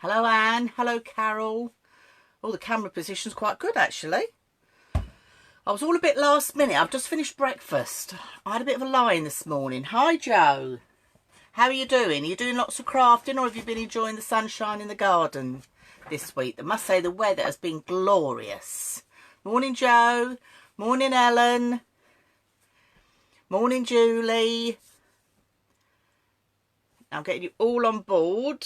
Hello, Anne. Hello, Carol. Oh, the camera position's quite good, actually. I was all a bit last minute. I've just finished breakfast. I had a bit of a lie-in this morning. Hi, Joe. How are you doing? Are you doing lots of crafting, or have you been enjoying the sunshine in the garden this week? I must say the weather has been glorious. Morning, Joe. Morning, Ellen. Morning, Julie. I'm getting you all on board.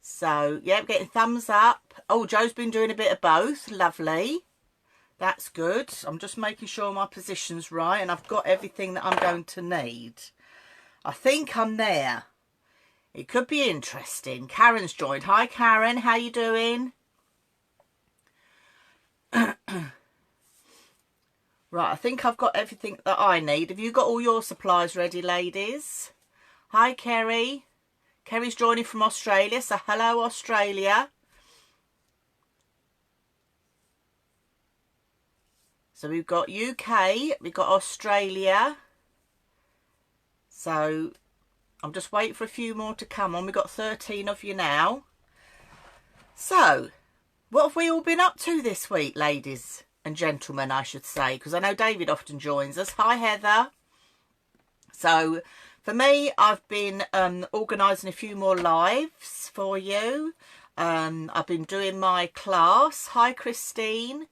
So, yeah, I'm getting thumbs up. Oh, Joe's been doing a bit of both. Lovely. That's good. I'm just making sure my position's right and I've got everything that I'm going to need. I think I'm there. It could be interesting. Karen's joined. Hi, Karen. How you doing? Right, I think I've got everything that I need. Have you got all your supplies ready, ladies? Hi, Kerry. Kerry's joining from Australia, so hello, Australia. So we've got UK, we've got Australia. So I'm just waiting for a few more to come on. We've got 13 of you now. So what have we all been up to this week, ladies and gentlemen, I should say, because I know David often joins us. Hi, Heather. So for me, I've been organising a few more lives for you. I've been doing my class. Hi, Christine.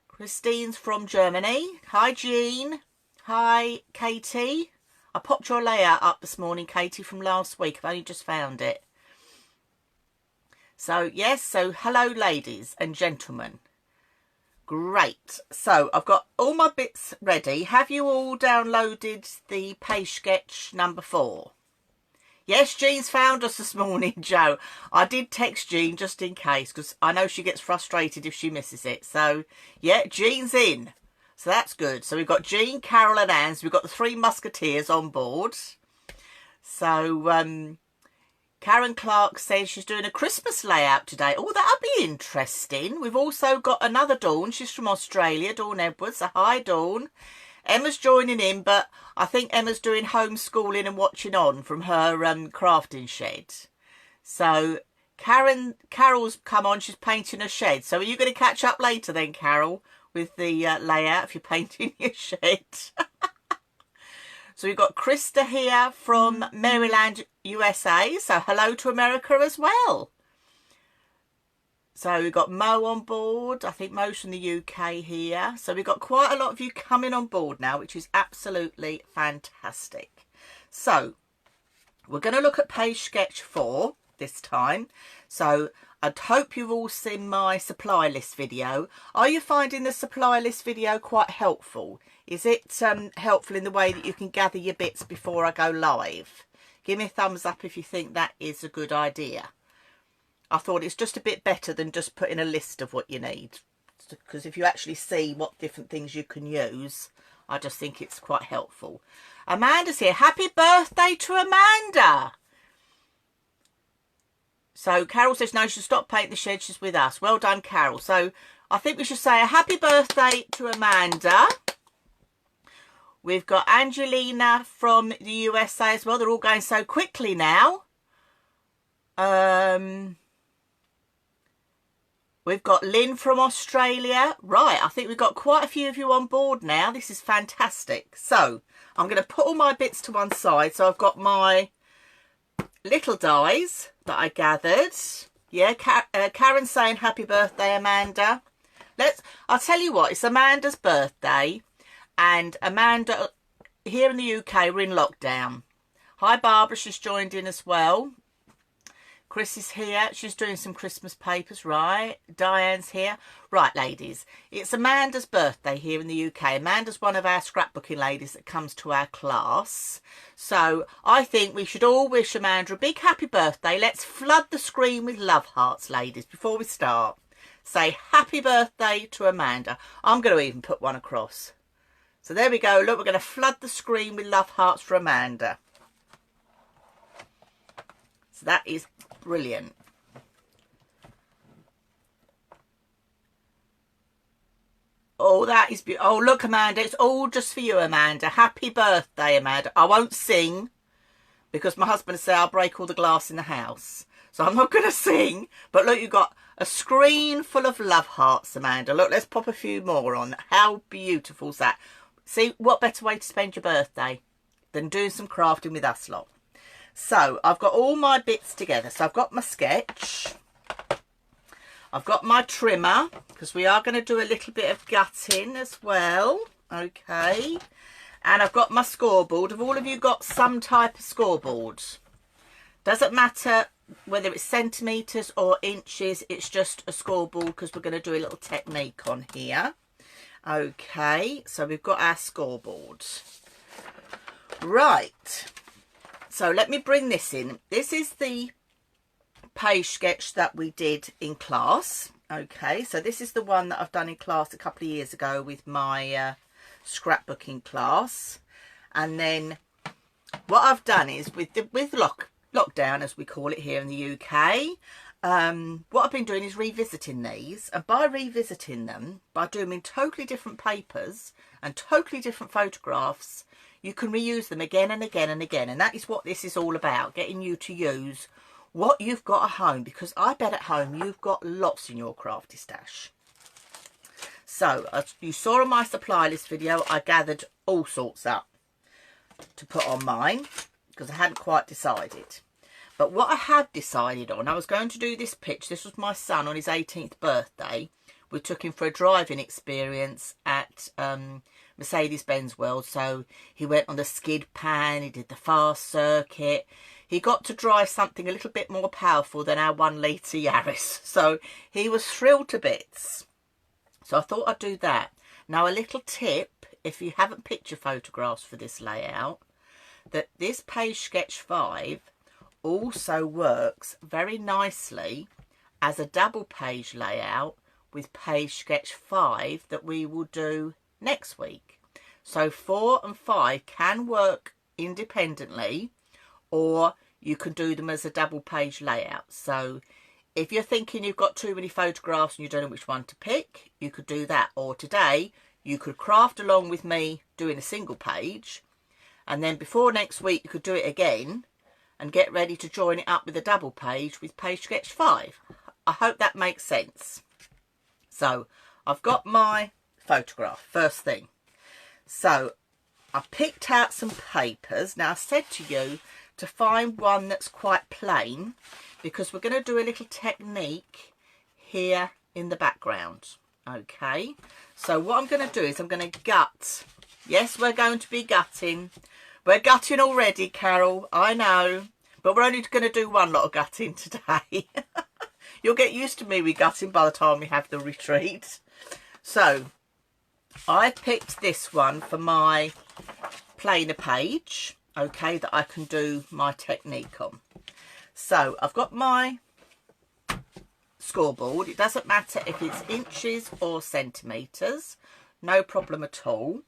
Christine's from Germany. Hi, Jean. Hi, Katie. I popped your layout up this morning, Katie, from last week. I've only just found it. So, yes, so hello, ladies and gentlemen. Great. So, I've got all my bits ready. Have you all downloaded the page sketch number 4? Yes, Jean's found us this morning, Joe. I did text Jean just in case because I know she gets frustrated if she misses it. So, yeah, Jean's in. So that's good. So we've got Jean, Carol and Anne. So we've got the 3 musketeers on board. So, Karen Clark says she's doing a Christmas layout today. Oh, that'll be interesting. We've also got another Dawn. She's from Australia, Dawn Edwards. So hi, Dawn. Emma's joining in, but I think Emma's doing homeschooling and watching on from her crafting shed. So Carol's come on. She's painting a shed. So are you going to catch up later then, Carol, with the layout if you're painting your shed? So we've got Krista here from Maryland, USA. So hello to America as well. So we've got Mo on board. I think Mo's from the UK here. So we've got quite a lot of you coming on board now, which is absolutely fantastic. So we're going to look at page sketch 4 this time. So I'd hope you've all seen my supply list video. Are you finding the supply list video quite helpful? Is it helpful in the way that you can gather your bits before I go live? Give me a thumbs up if you think that is a good idea. I thought it's just a bit better than just putting a list of what you need. Because if you actually see what different things you can use, I just think it's quite helpful. Amanda's here. Happy birthday to Amanda. So Carol says, no, she should stop painting the shed. She's with us. Well done, Carol. So I think we should say a happy birthday to Amanda. We've got Angelina from the USA as well. They're all going so quickly now. We've got Lynn from Australia. Right, I think we've got quite a few of you on board now. This is fantastic. So I'm going to put all my bits to one side. So I've got my little dies that I gathered. Yeah, Karen's saying happy birthday, Amanda. I'll tell you what, it's Amanda's birthday. And Amanda, here in the UK, we're in lockdown. Hi, Barbara, she's joined in as well. Chris is here. She's doing some Christmas papers, right? Diane's here. Right, ladies, it's Amanda's birthday here in the UK. Amanda's one of our scrapbooking ladies that comes to our class. So I think we should all wish Amanda a big happy birthday. Let's flood the screen with love hearts, ladies, before we start. Say happy birthday to Amanda. I'm going to even put one across. So there we go. Look, we're going to flood the screen with love hearts for Amanda. So that is brilliant. Oh, that is beautiful. Oh, look, Amanda, it's all just for you, Amanda. Happy birthday, Amanda. I won't sing because my husband said I'll break all the glass in the house. so I'm not going to sing. But look, you've got a screen full of love hearts, Amanda. Look, let's pop a few more on. How beautiful is that? See, what better way to spend your birthday than doing some crafting with us lot? So I've got all my bits together. So I've got my sketch. I've got my trimmer, because we are going to do a little bit of gutting as well. Okay. And I've got my scoreboard. Have all of you got some type of scoreboard? Doesn't matter whether it's centimetres or inches. It's just a scoreboard because we're going to do a little technique on here. Okay. So we've got our scoreboard. Right. So let me bring this in. This is the page sketch that we did in class. Okay, so this is the one that I've done in class a couple of years ago with my scrapbooking class. And then what I've done is with lockdown, as we call it here in the UK, what I've been doing is revisiting these. And by revisiting them, by doing them in totally different papers and totally different photographs, you can reuse them again and again and again. And that is what this is all about, getting you to use what you've got at home, because I bet at home you've got lots in your crafty stash. So as you saw in my supply list video, I gathered all sorts up to put on mine because I hadn't quite decided. But what I had decided on, I was going to do this pitch. This was my son on his 18th birthday. We took him for a driving experience at Mercedes-Benz World. So he went on the skid pan, he did the fast circuit. He got to drive something a little bit more powerful than our 1 litre Yaris. So he was thrilled to bits. So I thought I'd do that. Now a little tip, if you haven't picked your photographs for this layout, that this page sketch 5 also works very nicely as a double page layout with page sketch 5 that we will do next week. So 4 and 5 can work independently, or you can do them as a double page layout. So if you're thinking you've got too many photographs and you don't know which one to pick, you could do that. Or today, you could craft along with me doing a single page, and then before next week, you could do it again and get ready to join it up with a double page with page sketch 5. I hope that makes sense. So I've got my photograph, first thing. So I picked out some papers. Now I said to you to find one that's quite plain, because we're going to do a little technique here in the background. Okay, so what I'm going to do is I'm going to gut. Yes, we're going to be gutting. We're gutting already, Carol, I know, but we're only going to do one lot of gutting today. You'll get used to me with gutting by the time we have the retreat. So I picked this one for my plainer page, okay, that I can do my technique on. So I've got my scoreboard. It doesn't matter if it's inches or centimetres, no problem at all.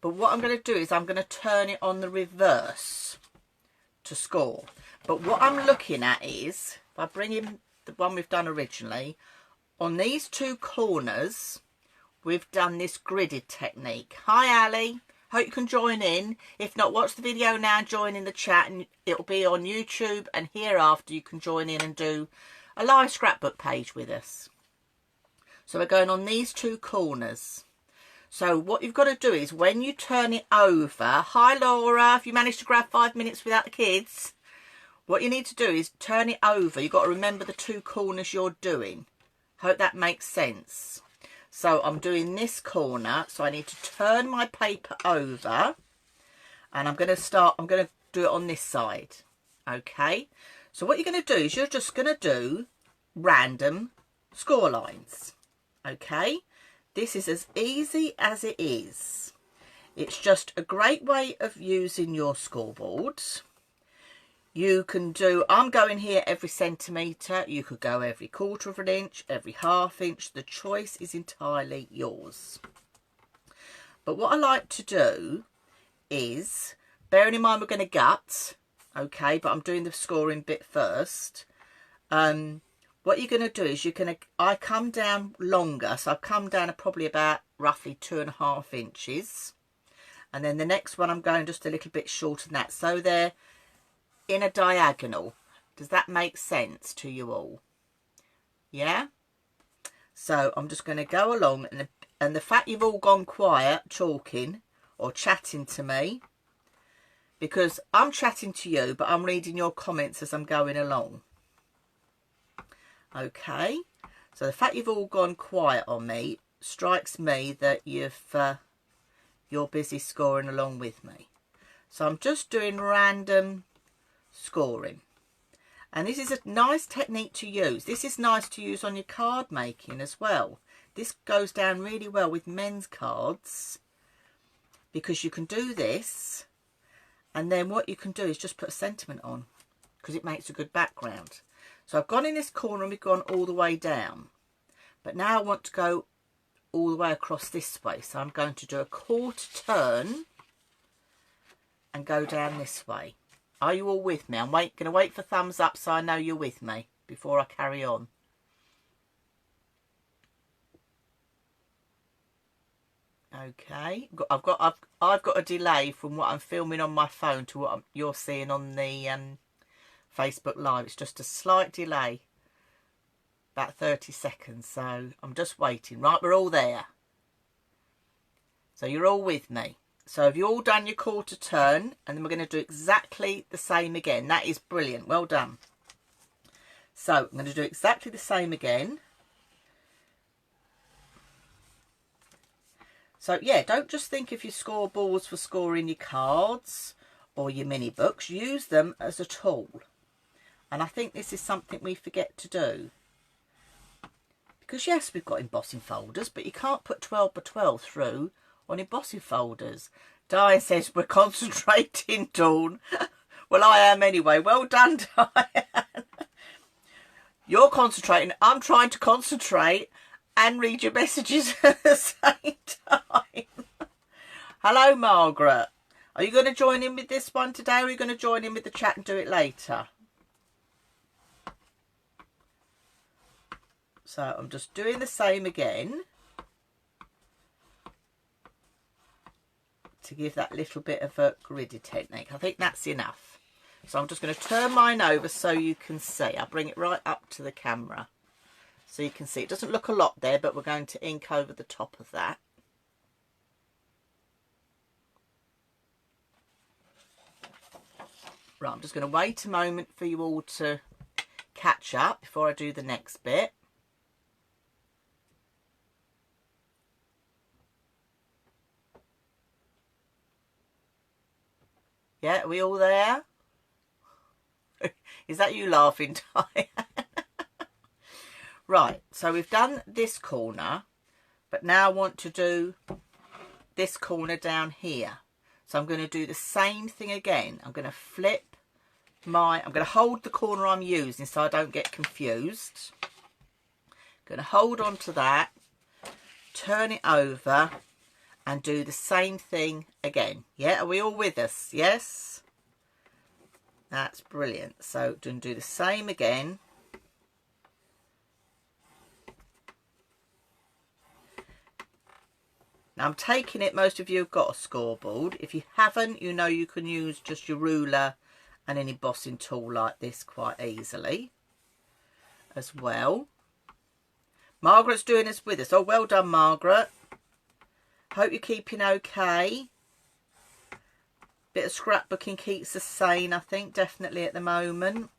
But what I'm going to do is I'm going to turn it on the reverse to score. But what I'm looking at is, if I bring in the one we've done originally, on these two corners, we've done this gridded technique. Hi, Ali. Hope you can join in. If not, watch the video now, join in the chat, and it'll be on YouTube, and hereafter you can join in and do a live scrapbook page with us. So we're going on these two corners. So what you've got to do is when you turn it over, hi Laura, if you managed to grab 5 minutes without the kids, what you need to do is turn it over. You've got to remember the two corners you're doing. Hope that makes sense. So I'm doing this corner, so I need to turn my paper over, and I'm going to do it on this side. Okay, so what you're going to do is you're just going to do random score lines. Okay, this is as easy as it is. It's just a great way of using your scoreboard. You can do, I'm going here every centimetre, you could go every 1/4 of an inch, every 1/2 inch, the choice is entirely yours. But what I like to do is, bearing in mind we're going to gut, okay, but I'm doing the scoring bit first. What you're going to do is I come down longer, so I've come down probably about roughly 2.5 inches. And then the next one I'm going just a little bit shorter than that, so they're in a diagonal. Does that make sense to you all? Yeah? So I'm just going to go along, and the fact you've all gone quiet talking or chatting to me, because I'm chatting to you, but I'm reading your comments as I'm going along. Okay, so the fact you've all gone quiet on me strikes me that you're busy scoring along with me. So I'm just doing random scoring. And this is a nice technique to use. This is nice to use on your card making as well. This goes down really well with men's cards, because you can do this, and then what you can do is just put a sentiment on, because it makes a good background. So I've gone in this corner and we've gone all the way down. But now I want to go all the way across this way. So I'm going to do a quarter turn and go down this way. Are you all with me? I'm going to wait for thumbs up so I know you're with me before I carry on. Okay, I've got a delay from what I'm filming on my phone to what you're seeing on the Facebook Live. It's just a slight delay, about 30 seconds. So I'm just waiting. Right, we're all there. So you're all with me. So have you all done your quarter turn? And then we're going to do exactly the same again. That is brilliant. Well done. So I'm going to do exactly the same again. So yeah, don't just think of your scoreboards for scoring your cards or your mini books. Use them as a tool. And I think this is something we forget to do. Because yes, we've got embossing folders, but you can't put 12 by 12 through on embossing folders. Diane says, we're concentrating, Dawn. Well, I am anyway. Well done, Diane. You're concentrating. I'm trying to concentrate and read your messages at the same time. Hello, Margaret. Are you going to join in with this one today, or are you going to join in with the chat and do it later? So I'm just doing the same again to give that little bit of a gridded technique. I think that's enough. So I'm just going to turn mine over so you can see. I'll bring it right up to the camera so you can see. It doesn't look a lot there, but we're going to ink over the top of that. Right, I'm just going to wait a moment for you all to catch up before I do the next bit. Yeah, are we all there? Is that you laughing, Diane? Right, so we've done this corner, but now I want to do this corner down here. So I'm going to do the same thing again. I'm going to flip I'm going to hold the corner I'm using so I don't get confused. I'm going to hold on to that, turn it over, and do the same thing again. Yeah, are we all with us? Yes? That's brilliant. So do the same again. Now I'm taking it, most of you have got a scoreboard. If you haven't, you know you can use just your ruler and an embossing tool like this quite easily as well. Margaret's doing this with us. Oh, well done, Margaret. Hope you're keeping okay. Bit of scrapbooking keeps us sane, I think, definitely at the moment.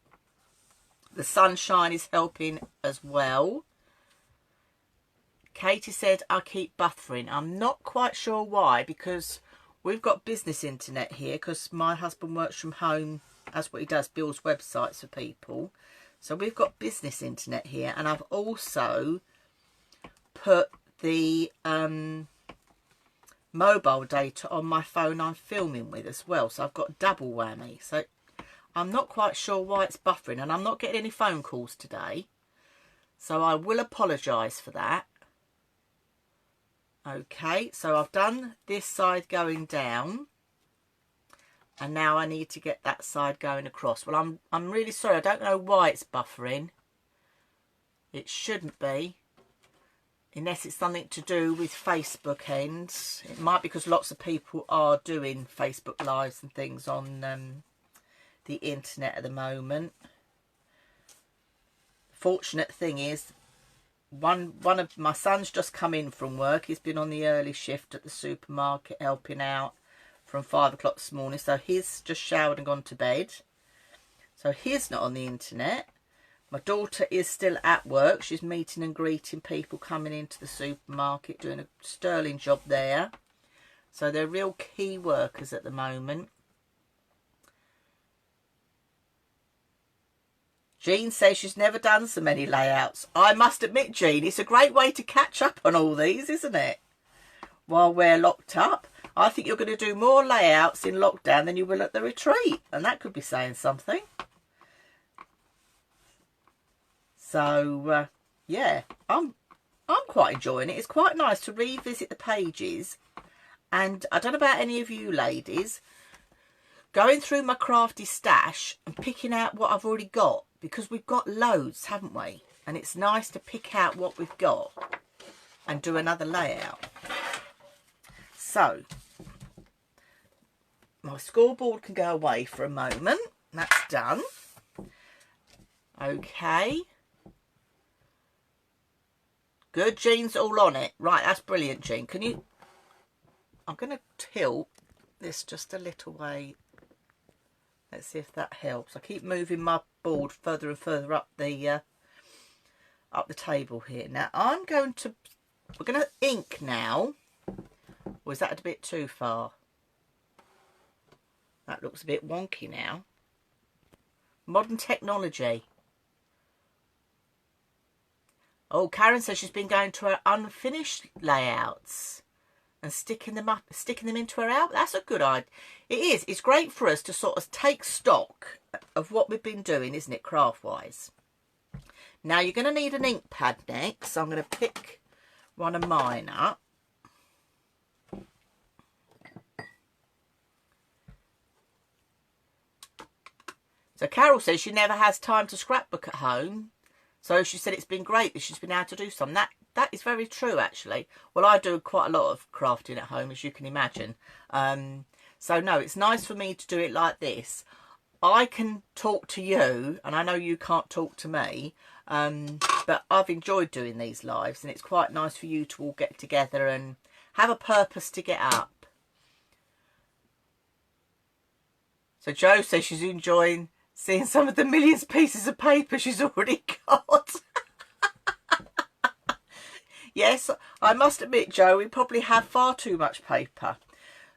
The sunshine is helping as well. Katie said, I keep buffering. I'm not quite sure why, because we've got business internet here, because my husband works from home. That's what he does, builds websites for people. So we've got business internet here, and I've also put the mobile data on my phone I'm filming with as well, so I've got double whammy. So I'm not quite sure why it's buffering, and I'm not getting any phone calls today, so I will apologise for that. Okay, so I've done this side going down, and now I need to get that side going across. Well, I'm really sorry, I don't know why it's buffering. It shouldn't be, unless it's something to do with Facebook ends. It might be because lots of people are doing Facebook Lives and things on the internet at the moment. fortunate thing is, one of my sons just come in from work. He's been on the early shift at the supermarket helping out from 5 o'clock this morning. So he's just showered and gone to bed. So he's not on the internet. My daughter is still at work. She's meeting and greeting people coming into the supermarket, doing a sterling job there. So they're real key workers at the moment. Jean says she's never done so many layouts. I must admit, Jean, it's a great way to catch up on all these, isn't it? While we're locked up. I think you're going to do more layouts in lockdown than you will at the retreat. And that could be saying something. So, yeah, I'm quite enjoying it. It's quite nice to revisit the pages. And I don't know about any of you ladies, going through my crafty stash and picking out what I've already got. Because we've got loads, haven't we? And it's nice to pick out what we've got and do another layout. So, my scoreboard can go away for a moment. That's done. Okay. Good, Jean's all on it. Right, that's brilliant, Jean. Can you... I'm going to tilt this just a little way. Let's see if that helps. I keep moving my board further and further up the table here. Now I'm going to, we're going to ink now. Or is that a bit too far? That looks a bit wonky now. Modern technology. Oh, Karen says she's been going to her unfinished layouts and sticking them into her album. That's a good idea. It is. It's great for us to sort of take stock of what we've been doing, isn't it, craft-wise? Now, you're going to need an ink pad next. So I'm going to pick one of mine up. So Carol says she never has time to scrapbook at home. So she said it's been great that she's been able to do some. That is very true, actually. Well, I do quite a lot of crafting at home, as you can imagine. So, no, it's nice for me to do it like this. I can talk to you, and I know you can't talk to me, but I've enjoyed doing these lives, and it's quite nice for you to all get together and have a purpose to get up. So Jo says she's enjoying seeing some of the millions of pieces of paper she's already got. Yes, I must admit, Jo, we probably have far too much paper.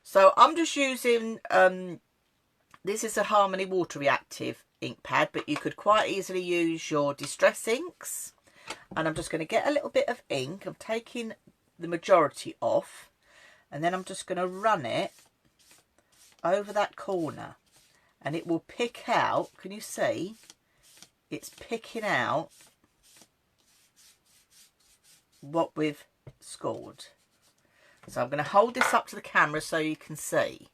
So I'm just using, this is a Harmony Water Reactive ink pad, but you could quite easily use your Distress inks. And I'm just going to get a little bit of ink. I'm taking the majority off. And then I'm just going to run it over that corner. And it will pick out, can you see? It's picking out what we've scored. So I'm going to hold this up to the camera so you can see.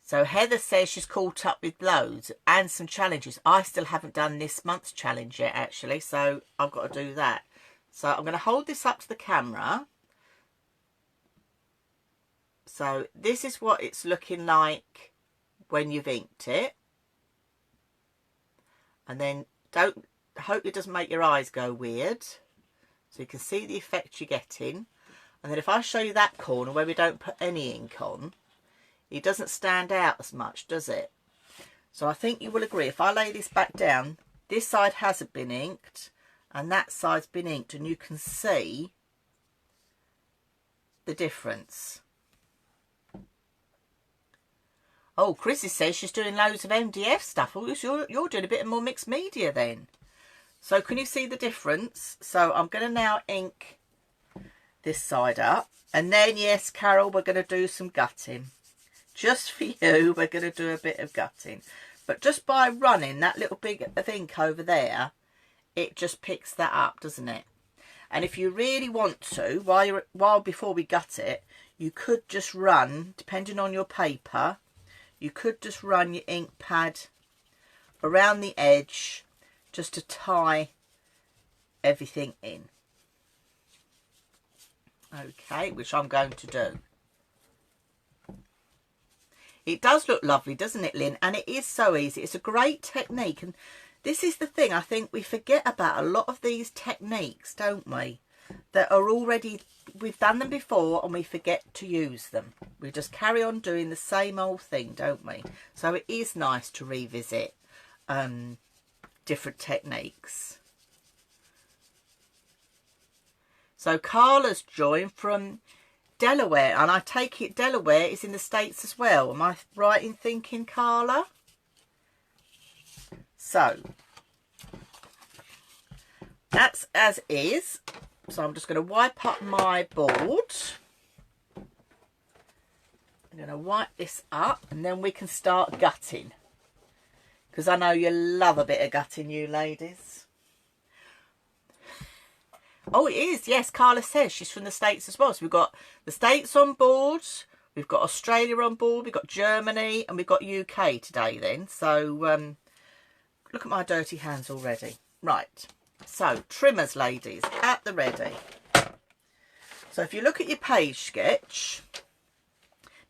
So Heather says she's caught up with loads and some challenges. I still haven't done this month's challenge yet, actually, so I've got to do that. So I'm going to hold this up to the camera. So this is what it's looking like when you've inked it. And then hope it doesn't make your eyes go weird. So you can see the effect you're getting. And then if I show you that corner where we don't put any ink on, it doesn't stand out as much, does it? So I think you will agree. If I lay this back down, this side hasn't been inked and that side's been inked, and you can see the difference. Oh, Chrissy says she's doing loads of MDF stuff. Oh, you're doing a bit more mixed media then. So can you see the difference? So I'm going to now ink this side up. And then, yes, Carol, we're going to do some gutting. Just for you, we're going to do a bit of gutting. But just by running that little bit of ink over there, it just picks that up, doesn't it? And if you really want to, while before we gut it, you could just run, depending on your paper, you could just run your ink pad around the edge just to tie everything in. Okay, which I'm going to do. It does look lovely, doesn't it, Lynn? And it is so easy. It's a great technique. And this is the thing, I think we forget about a lot of these techniques, don't we? That are already, we've done them before and we forget to use them. We just carry on doing the same old thing, don't we? So it is nice to revisit different techniques. So Carla's joined from Delaware, and I take it Delaware is in the States as well. Am I right in thinking, Carla? So that's as is. So I'm just going to wipe up my board. I'm going to wipe this up and then we can start gutting. Because I know you love a bit of gutting, you ladies. Oh, it is. Yes, Carla says she's from the States as well. So we've got the States on board. We've got Australia on board. We've got Germany and we've got UK today then. So look at my dirty hands already. Right. So, trimmers, ladies, at the ready. So, if you look at your page sketch,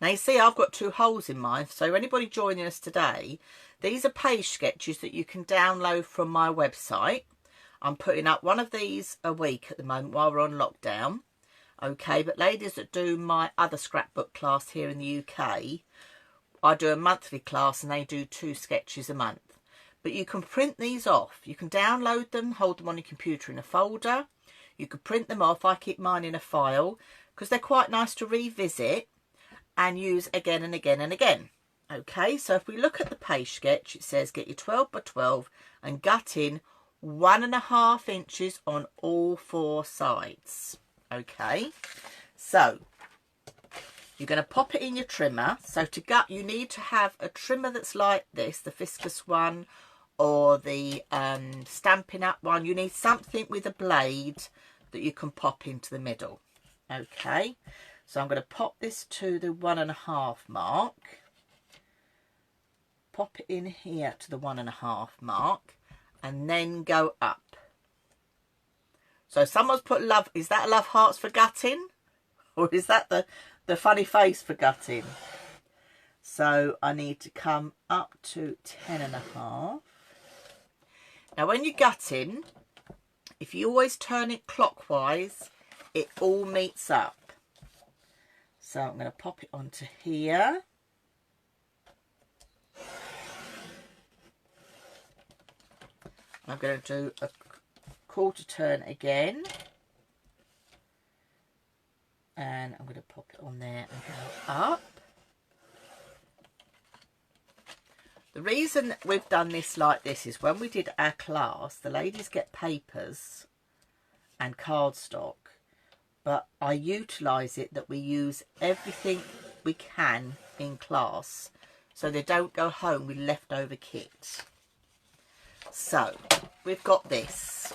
now you see I've got 2 holes in mine. So, anybody joining us today, these are page sketches that you can download from my website. I'm putting up one of these a week at the moment while we're on lockdown. Okay, but ladies that do my other scrapbook class here in the UK, I do a monthly class and they do 2 sketches a month. But you can print these off. You can download them, hold them on your computer in a folder. You can print them off. I keep mine in a file because they're quite nice to revisit and use again and again and again. Okay, so if we look at the page sketch, it says get your 12 by 12 and gut in 1.5 inches on all 4 sides. Okay, so you're going to pop it in your trimmer. So to gut, you need to have a trimmer that's like this, the Fiskus one, or the Stampin' Up one. You need something with a blade that you can pop into the middle. Okay, so I'm going to pop this to the 1.5 mark. Pop it in here to the 1.5 mark and then go up. So someone's put love, is that love hearts for gutting? Or is that the funny face for gutting? So I need to come up to 10.5. Now when you're gutting, if you always turn it clockwise, it all meets up. So I'm going to pop it onto here. I'm going to do a quarter turn again. And I'm going to pop it on there and go up. The reason we've done this like this is when we did our class, the ladies get papers and cardstock, but I utilise it that we use everything we can in class so they don't go home with leftover kit. So we've got this.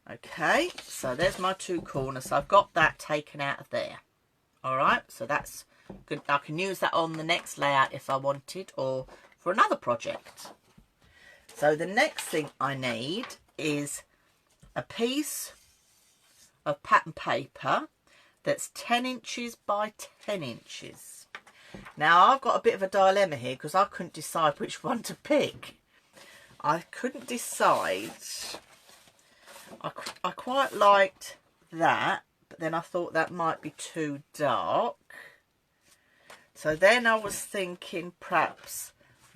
Okay, so there's my 2 corners. So I've got that taken out of there. All right, so that's good. I can use that on the next layout if I wanted or for another project. So the next thing I need is a piece of pattern paper that's 10 inches by 10 inches. Now I've got a bit of a dilemma here because I couldn't decide which one to pick. I couldn't decide. I quite liked that, but then I thought that might be too dark. So then I was thinking perhaps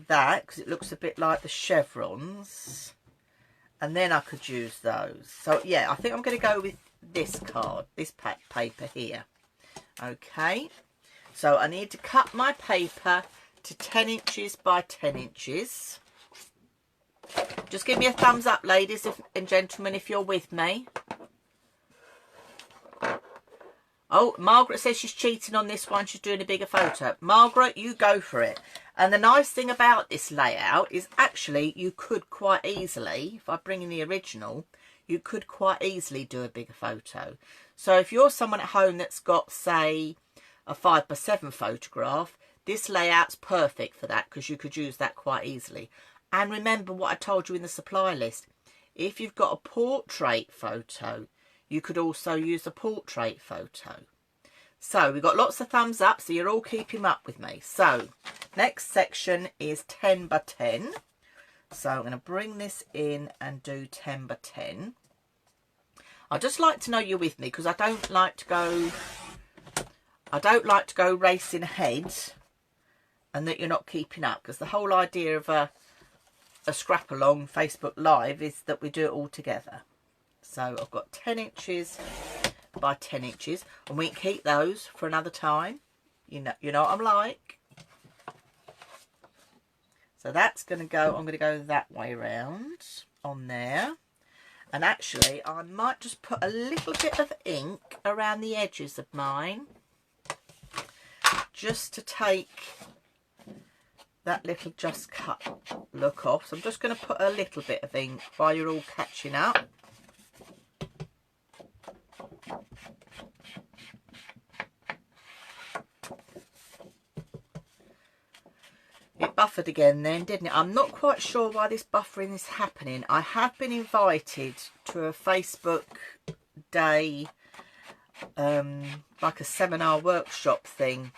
that, because it looks a bit like the chevrons, and then I could use those. So yeah, I think I'm going to go with this card, this paper here. Okay, so I need to cut my paper to 10 inches by 10 inches. Just give me a thumbs up, ladies and gentlemen, if you're with me. Oh, Margaret says she's cheating on this one. She's doing a bigger photo. Margaret, you go for it. And the nice thing about this layout is actually you could quite easily, if I bring in the original, you could quite easily do a bigger photo. So if you're someone at home that's got, say, a 5x7 photograph, this layout's perfect for that because you could use that quite easily. And remember what I told you in the supply list. If you've got a portrait photo, you could also use a portrait photo. So we've got lots of thumbs up, so you're all keeping up with me. So next section is 10 by 10. So I'm going to bring this in and do 10 by 10. I'd just like to know you're with me, because I don't like to go racing ahead and that you're not keeping up, because the whole idea of a scrap along Facebook Live is that we do it all together. So I've got 10 inches by 10 inches, and we can keep those for another time. You know what I'm like. So that's going to go, I'm going to go that way around on there. And actually, I might just put a little bit of ink around the edges of mine, just to take that little just cut look off. So I'm just going to put a little bit of ink while you're all catching up. It buffered again then, didn't it? I'm not quite sure why this buffering is happening. I have been invited to a Facebook day, like a seminar workshop thing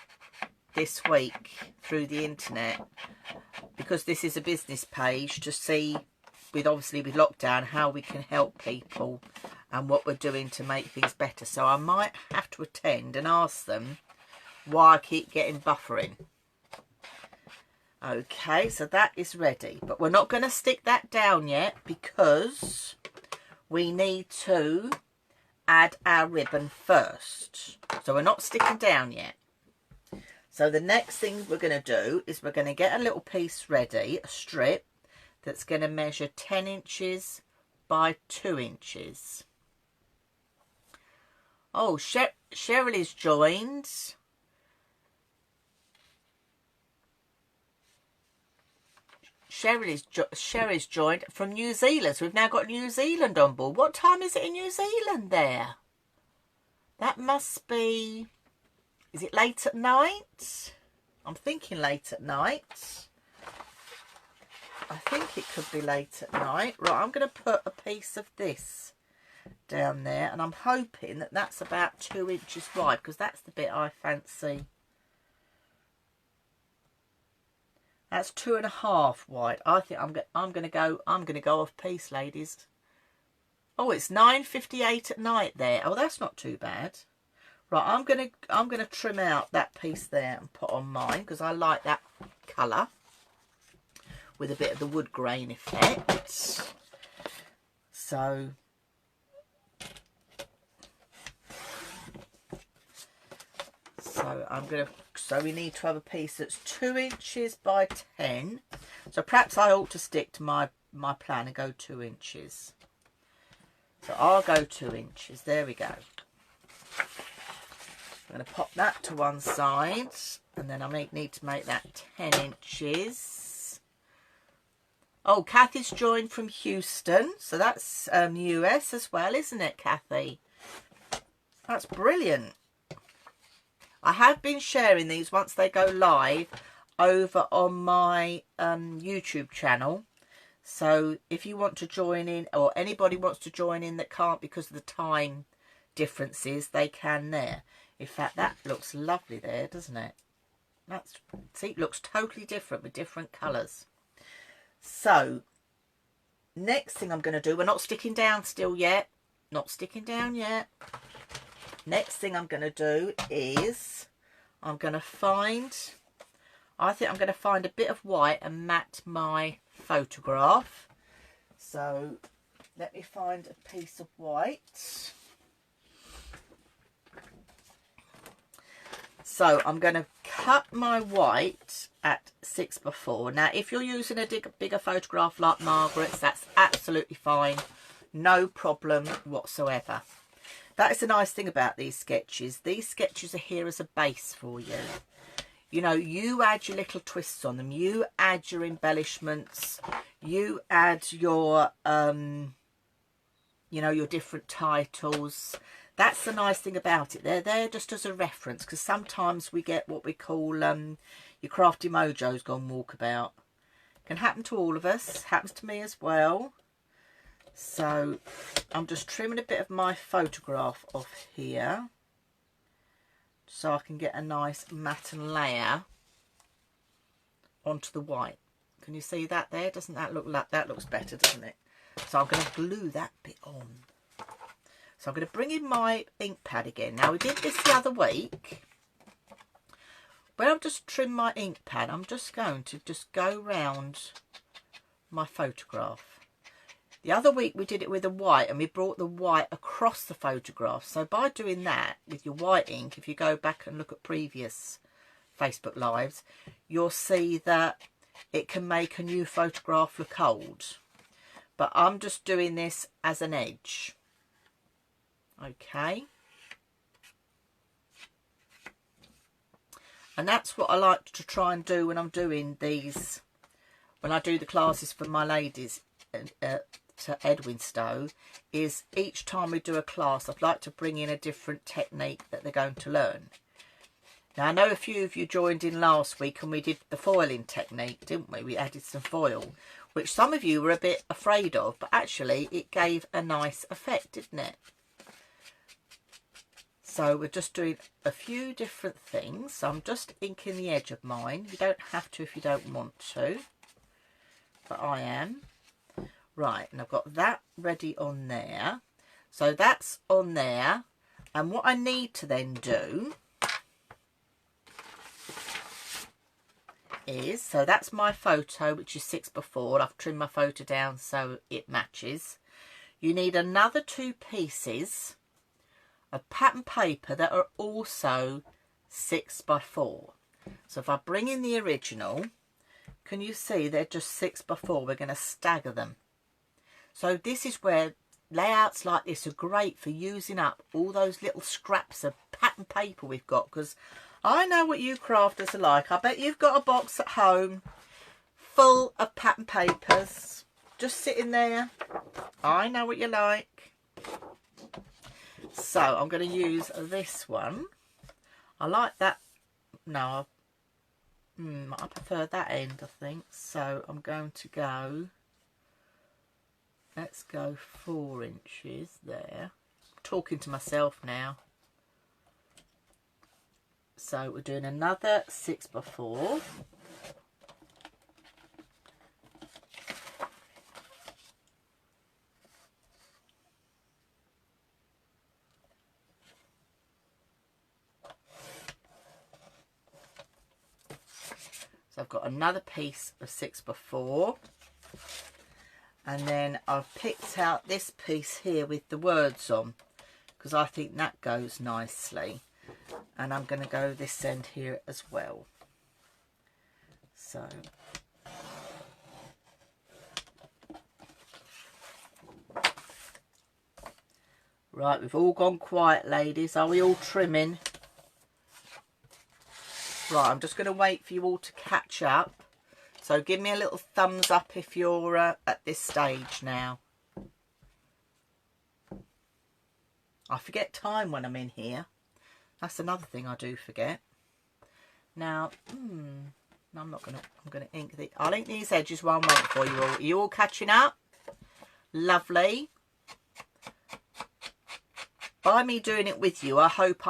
this week through the internet, because this is a business page to see, obviously with lockdown, how we can help people and what we're doing to make things better. So I might have to attend and ask them why I keep getting buffering. Okay, so that is ready, but we're not going to stick that down yet, because we need to add our ribbon first. So we're not sticking down yet. So the next thing we're going to do is we're going to get a little piece ready, a strip that's going to measure 10 inches by 2 inches. Oh, Cheryl is joined. Sherry's joined from New Zealand. So we've now got New Zealand on board. What time is it in New Zealand there? That must be... Is it late at night? I'm thinking late at night. I think it could be late at night. Right, I'm going to put a piece of this down there. And I'm hoping that that's about 2 inches wide, because that's the bit I fancy. That's 2.5 wide. I think I'm gonna go off piece, ladies. Oh, it's 9:58 at night there. Oh, that's not too bad. Right, I'm gonna trim out that piece there and put on mine, because I like that colour with a bit of the wood grain effect. So so we need to have a piece that's 2 inches by 10. So perhaps I ought to stick to my plan and go 2 inches. So I'll go 2 inches. There we go. I'm going to pop that to one side, and then I need to make that 10 inches. Oh, Kathy's joined from Houston, so that's US as well, isn't it, Kathy? That's brilliant. I have been sharing these once they go live over on my YouTube channel. So if you want to join in, or anybody wants to join in that can't because of the time differences, they can there. In fact, that looks lovely there, doesn't it? See, it looks totally different with different colours. So next thing I'm going to do, we're not sticking down still yet. Not sticking down yet. Next thing I'm going to do is I think I'm going to find a bit of white and mat my photograph. So let me find a piece of white. So I'm going to cut my white at 6x4. Now, if you're using a bigger photograph like Margaret's, that's absolutely fine. No problem whatsoever. That is the nice thing about these sketches. These sketches are here as a base for you. You know, you add your little twists on them. You add your embellishments. You add your, you know, your different titles. That's the nice thing about it. They're there just as a reference, because sometimes we get what we call your crafty mojo's gone walkabout. Can happen to all of us. Happens to me as well. So I'm just trimming a bit of my photograph off here. so I can get a nice matte layer onto the white. Can you see that there? Doesn't that look like, that looks better, doesn't it? So I'm going to glue that bit on. So I'm going to bring in my ink pad again. Now we did this the other week. Where I've just trimmed my ink pad, I'm just going to just go round my photograph. The other week we did it with a white and we brought the white across the photograph. So by doing that with your white ink, if you go back and look at previous Facebook Lives, you'll see that it can make a new photograph look old. But I'm just doing this as an edge. Okay. And that's what I like to try and do when I'm doing these, when I do the classes for my ladies to Edwinstowe, is each time we do a class, I'd like to bring in a different technique that they're going to learn. Now, I know a few of you joined in last week and we did the foiling technique, didn't we? We added some foil, which some of you were a bit afraid of, but actually it gave a nice effect, didn't it? So we're just doing a few different things. So I'm just inking the edge of mine. You don't have to if you don't want to, but I am. Right, and I've got that ready on there. So that's on there. And what I need to then do is, so that's my photo, which is 6x4. I've trimmed my photo down so it matches. You need another 2 pieces of pattern paper that are also 6x4. So if I bring in the original, can you see they're just 6x4? We're going to stagger them. So this is where layouts like this are great for using up all those little scraps of pattern paper we've got, because I know what you crafters are like. I bet you've got a box at home full of pattern papers just sitting there. I know what you like. So I'm going to use this one. I like that. No, I prefer that end, I think. So I'm going to go, let's go 4 inches there. I'm talking to myself now. So we're doing another 6x4. So I've got another piece of 6x4. And then I've picked out this piece here with the words on, because I think that goes nicely. And I'm going to go this end here as well. So right, we've all gone quiet, ladies. Are we all trimming? Right, I'm just going to wait for you all to catch up. So give me a little thumbs up if you're at this stage now. I forget time when I'm in here. That's another thing I do forget. Now, I'm not gonna. I'm gonna ink the. I'll ink these edges while I'm waiting for you all. Are you all catching up? Lovely. By me doing it with you, I hope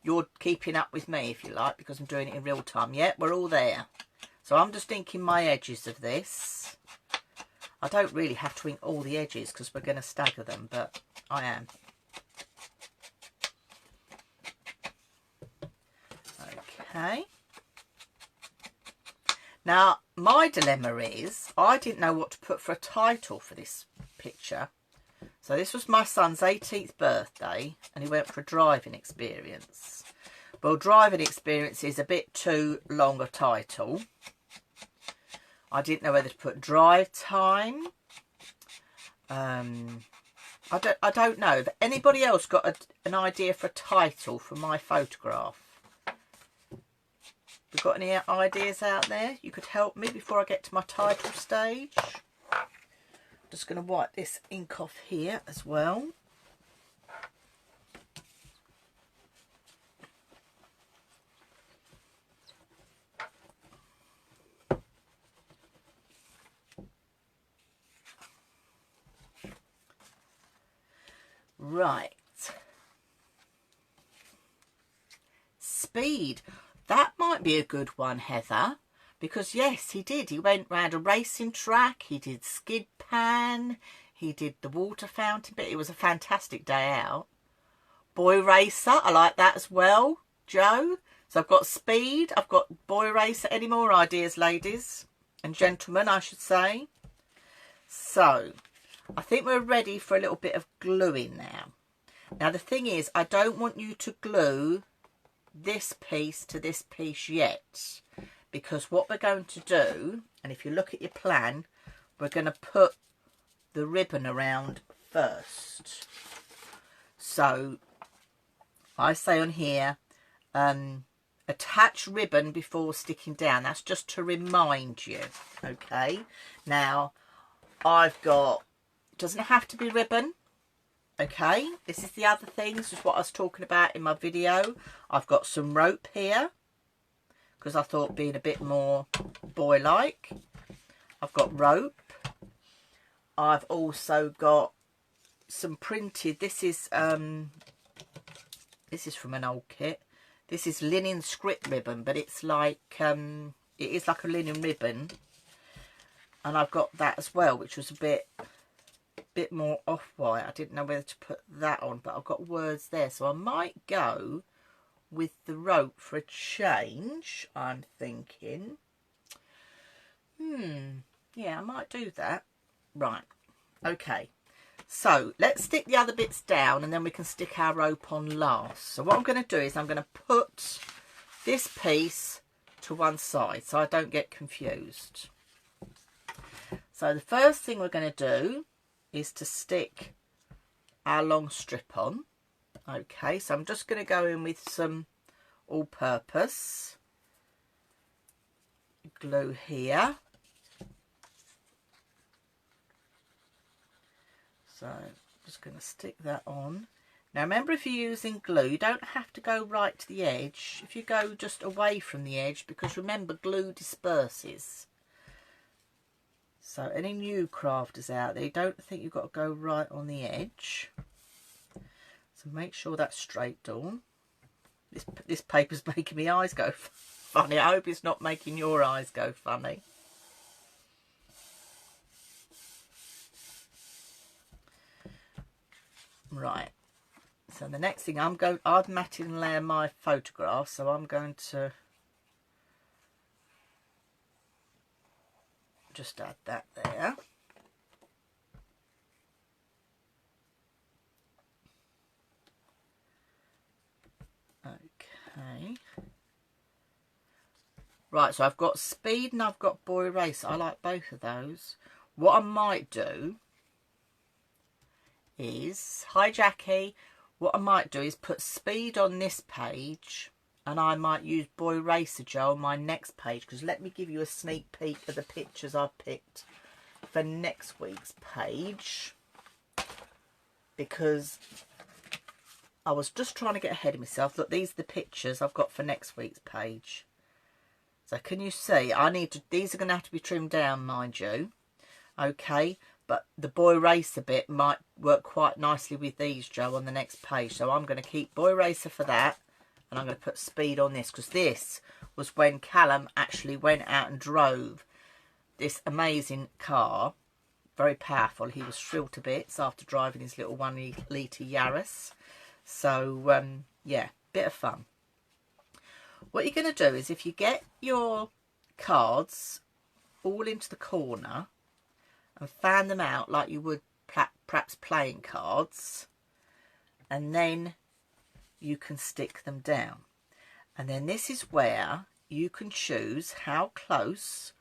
you're keeping up with me, if you like, because I'm doing it in real time. Yeah, we're all there. So I'm just inking my edges of this. I don't really have to ink all the edges because we're going to stagger them, but I am. Okay. Now, my dilemma is, I didn't know what to put for a title for this picture. So this was my son's 18th birthday, and he went for a driving experience. Well, driving experience is a bit too long a title. I didn't know whether to put drive time. I don't know. Have anybody else got an idea for a title for my photograph? Have you got any ideas out there? You could help me before I get to my title stage. Just going to wipe this ink off here as well. Right. speed. That might be a good one, Heather, because yes, he did. He went round a racing track, he did skid pan, he did the water fountain bit. It was a fantastic day out. Boy racer, I like that as well, Joe. So I've got speed, I've got boy racer. Any more ideas, ladies and gentlemen, I should say? So I think we're ready for a little bit of gluing now. Now the thing is, I don't want you to glue this piece to this piece yet, because what we're going to do, and if you look at your plan, we're going to put the ribbon around first. So I say on here, attach ribbon before sticking down. That's just to remind you. Okay, now I've got, doesn't have to be ribbon. Okay, this is the other thing. This is what I was talking about in my video. I've got some rope here because I thought being a bit more boy-like. I've got rope. I've also got some printed. This is from an old kit. This is linen script ribbon, but it's like it is like a linen ribbon, and I've got that as well, which was a bit more off-white. I didn't know whether to put that on, but I've got words there, so I might go with the rope for a change, I'm thinking. Yeah, I might do that. Right, okay, so let's stick the other bits down and then we can stick our rope on last. So what I'm going to do is I'm going to put this piece to one side so I don't get confused. So the first thing we're going to do is to stick our long strip on. Okay, so I'm just going to go in with some all-purpose glue here. So I'm just going to stick that on. Now remember, if you're using glue, you don't have to go right to the edge. If you go just away from the edge, because remember, glue disperses. So any new crafters out there, you don't think you've got to go right on the edge. So make sure that's straight, Dawn. This paper's making my eyes go funny. I hope it's not making your eyes go funny. Right. So the next thing I've matted and layered my photograph, so I'm going to just add that there. Okay. Right, so I've got speed and I've got boy race. I like both of those. What I might do is, hi Jackie, what I might do is put speed on this page, and I might use Boy Racer Joe on my next page, because let me give you a sneak peek of the pictures I've picked for next week's page, because I was just trying to get ahead of myself. Look, these are the pictures I've got for next week's page. So can you see, these are going to have to be trimmed down, mind you. Okay, but the Boy Racer bit might work quite nicely with these, Joe, on the next page. So I'm going to keep Boy Racer for that, and I'm going to put speed on this, because this was when Callum actually went out and drove this amazing car. Very powerful. He was thrilled to bits after driving his little 1 litre Yaris. So, yeah, bit of fun. What you're going to do is, if you get your cards all into the corner and fan them out like you would perhaps playing cards, and then you can stick them down. And then this is where you can choose how close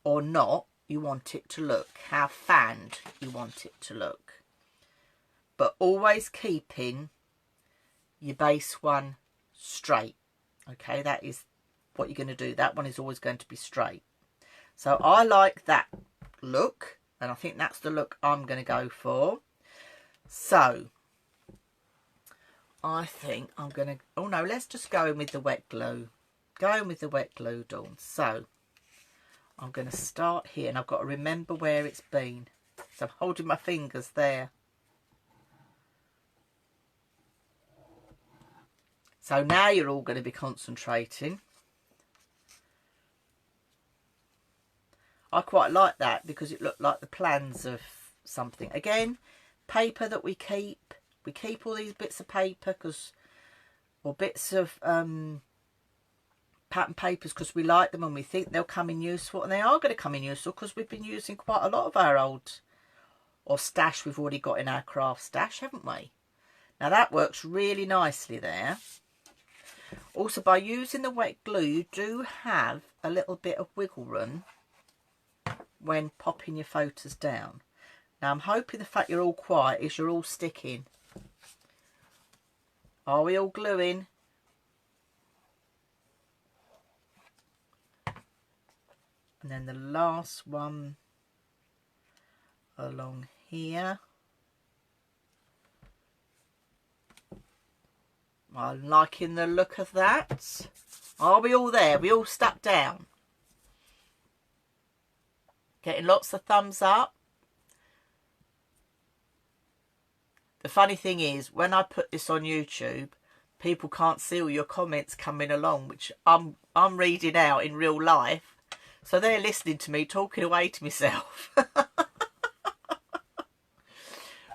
or not you want it to look, how fanned you want it to look. But always keeping your base one straight. Okay, that is what you're going to do. That one is always going to be straight. So I like that look, and I think that's the look I'm going to go for. So I think I'm going to, oh no, let's just go in with the wet glue. Go in with the wet glue, Dawn. So I'm going to start here, and I've got to remember where it's been. So I'm holding my fingers there. So now you're all going to be concentrating. I quite like that because it looked like the plans of something. Again, paper that we keep. We keep all these bits of paper or bits of pattern papers because we like them and we think they'll come in useful. And they are going to come in useful because we've been using quite a lot of our old or stash we've already got in our craft stash, haven't we? Now that works really nicely there. Also, by using the wet glue, you do have a little bit of wiggle room when popping your photos down. Now I'm hoping the fact you're all quiet is you're all sticking. Are we all gluing? And then the last one along here. I'm liking the look of that. Are we all there? We all stuck down? Getting lots of thumbs up. The funny thing is, when I put this on YouTube, people can't see all your comments coming along, which I'm reading out in real life. So they're listening to me talking away to myself. But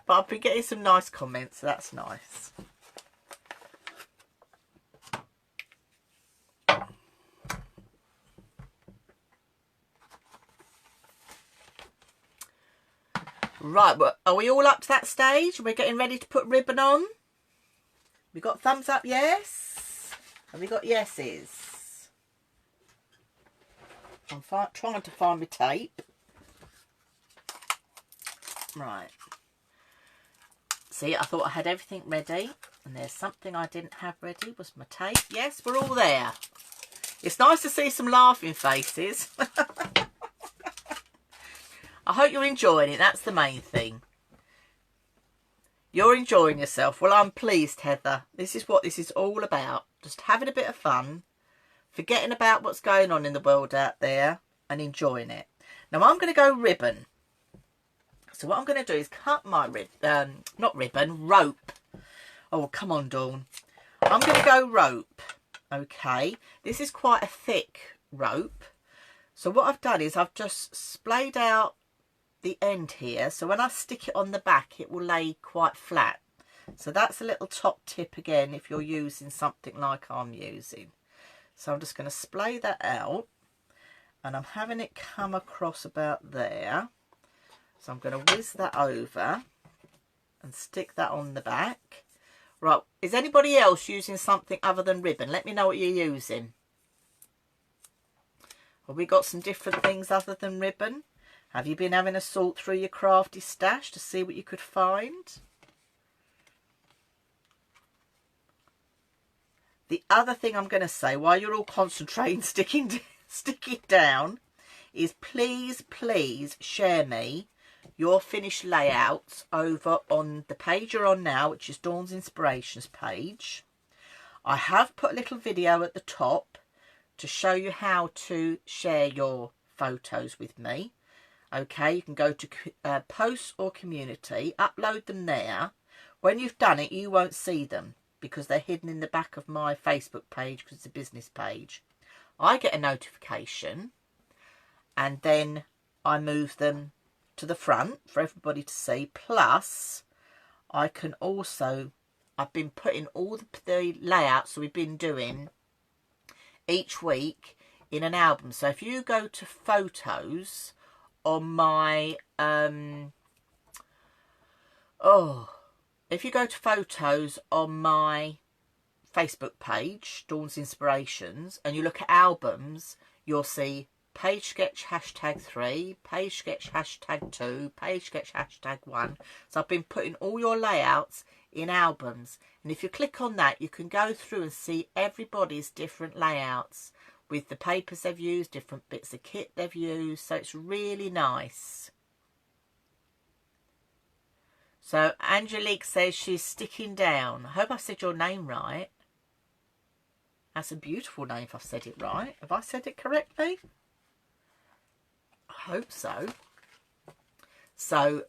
I've been getting some nice comments, so that's nice. Right, well, are we all up to that stage? We're getting ready to put ribbon on. We got thumbs up, yes? Have we got yeses? I'm trying to find my tape. Right. See, I thought I had everything ready. And there's something I didn't have ready, was my tape. Yes, we're all there. It's nice to see some laughing faces. I hope you're enjoying it. That's the main thing. You're enjoying yourself. Well, I'm pleased, Heather. This is what this is all about. Just having a bit of fun. Forgetting about what's going on in the world out there. And enjoying it. Now, I'm going to go ribbon. So what I'm going to do is cut my rope. Oh, come on, Dawn. I'm going to go rope. Okay. This is quite a thick rope. So what I've done is I've just splayed out the end here, so when I stick it on the back it will lay quite flat. So that's a little top tip again if you're using something like I'm using. So I'm just going to splay that out and I'm having it come across about there. So I'm going to whiz that over and stick that on the back. Right, is anybody else using something other than ribbon? Let me know what you're using. Have we got some different things other than ribbon? Have you been having a sort through your crafty stash to see what you could find? The other thing I'm going to say, while you're all concentrating, sticking down, is please share me your finished layouts over on the page you're on now, which is Dawn's Inspirations page. I have put a little video at the top to show you how to share your photos with me. Okay, you can go to posts or community, upload them there. When you've done it, you won't see them because they're hidden in the back of my Facebook page because it's a business page. I get a notification and then I move them to the front for everybody to see. Plus, I can also, I've been putting all the layouts that we've been doing each week in an album. So if you go to photos on my if you go to photos on my Facebook page, Dawn's Inspirations, and you look at albums, you'll see page sketch #3, page sketch #2, page sketch #1. So I've been putting all your layouts in albums, and if you click on that you can go through and see everybody's different layouts with the papers they've used, different bits of kit they've used, so it's really nice. So Angelique says she's sticking down. I hope I said your name right. That's a beautiful name if I've said it right. Have I said it correctly? I hope so. So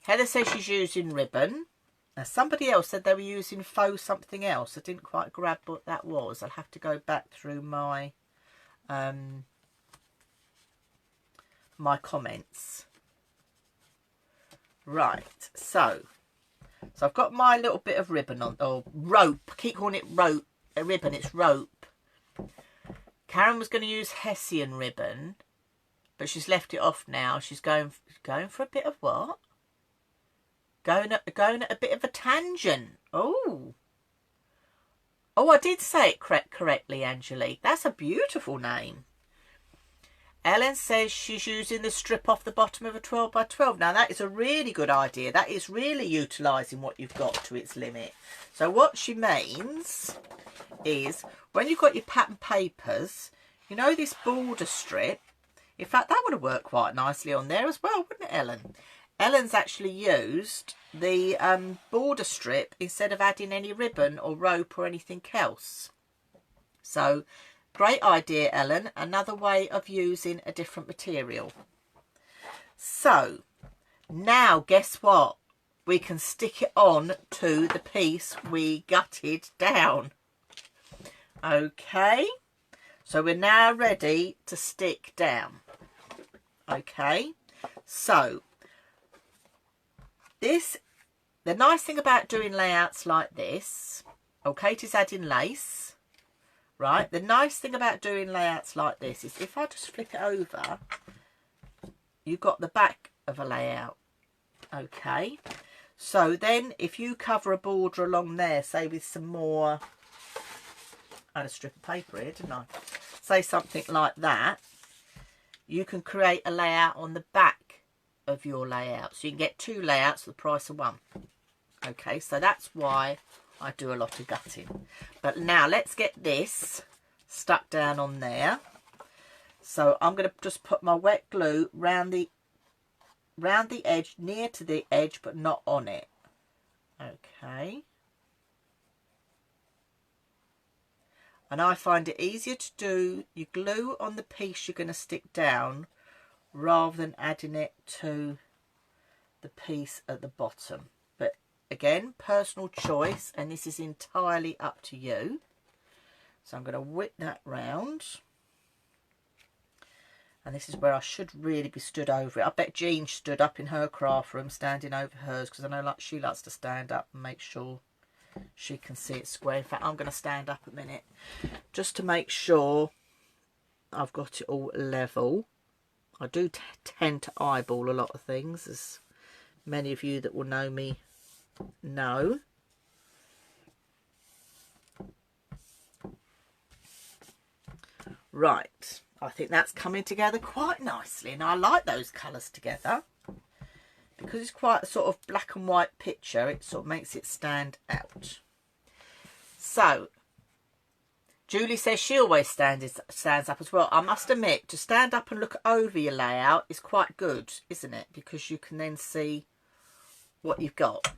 Heather says she's using ribbon. Now, somebody else said they were using faux something else. I didn't quite grab what that was. I'll have to go back through my my comments. Right, so I've got my little bit of ribbon on, or rope. I keep calling it rope. A ribbon, it's rope. Karen was going to use Hessian ribbon, but she's left it off now. She's going for a bit of what? Going at a bit of a tangent. Oh, I did say it correctly, Angelique. That's a beautiful name. Ellen says she's using the strip off the bottom of a 12 by 12. Now, that is a really good idea. That is really utilising what you've got to its limit. So what she means is, when you've got your pattern papers, you know this border strip. In fact, that would have worked quite nicely on there as well, wouldn't it, Ellen? Ellen's actually used the border strip instead of adding any ribbon or rope or anything else. So, great idea, Ellen. Another way of using a different material. So, now guess what? We can stick it on to the piece we gutted down. Okay, so we're now ready to stick down. Okay, so the nice thing about doing layouts like this, oh, Katie's adding lace, right? The nice thing about doing layouts like this is if I just flip it over, you've got the back of a layout. Okay, so then if you cover a border along there, say with some more, I had a strip of paper here, didn't I? Say something like that, you can create a layout on the back of your layout. So you can get two layouts for the price of one. Okay, so that's why I do a lot of gutting. But now let's get this stuck down on there. So I'm going to just put my wet glue round the edge, near to the edge, but not on it. Okay. And I find it easier to do your glue on the piece you're going to stick down rather than adding it to the piece at the bottom. But again, personal choice, and this is entirely up to you. So I'm going to whip that round. And this is where I should really be stood over it. I bet Jean stood up in her craft room standing over hers, because I know she likes to stand up and make sure she can see it square. In fact, I'm going to stand up a minute just to make sure I've got it all level. I do tend to eyeball a lot of things, as many of you that will know me know. Right, I think that's coming together quite nicely, and I like those colours together because it's quite a sort of black and white picture. It sort of makes it stand out. So Julie says she always stands up as well. I must admit, to stand up and look over your layout is quite good, isn't it? Because you can then see what you've got.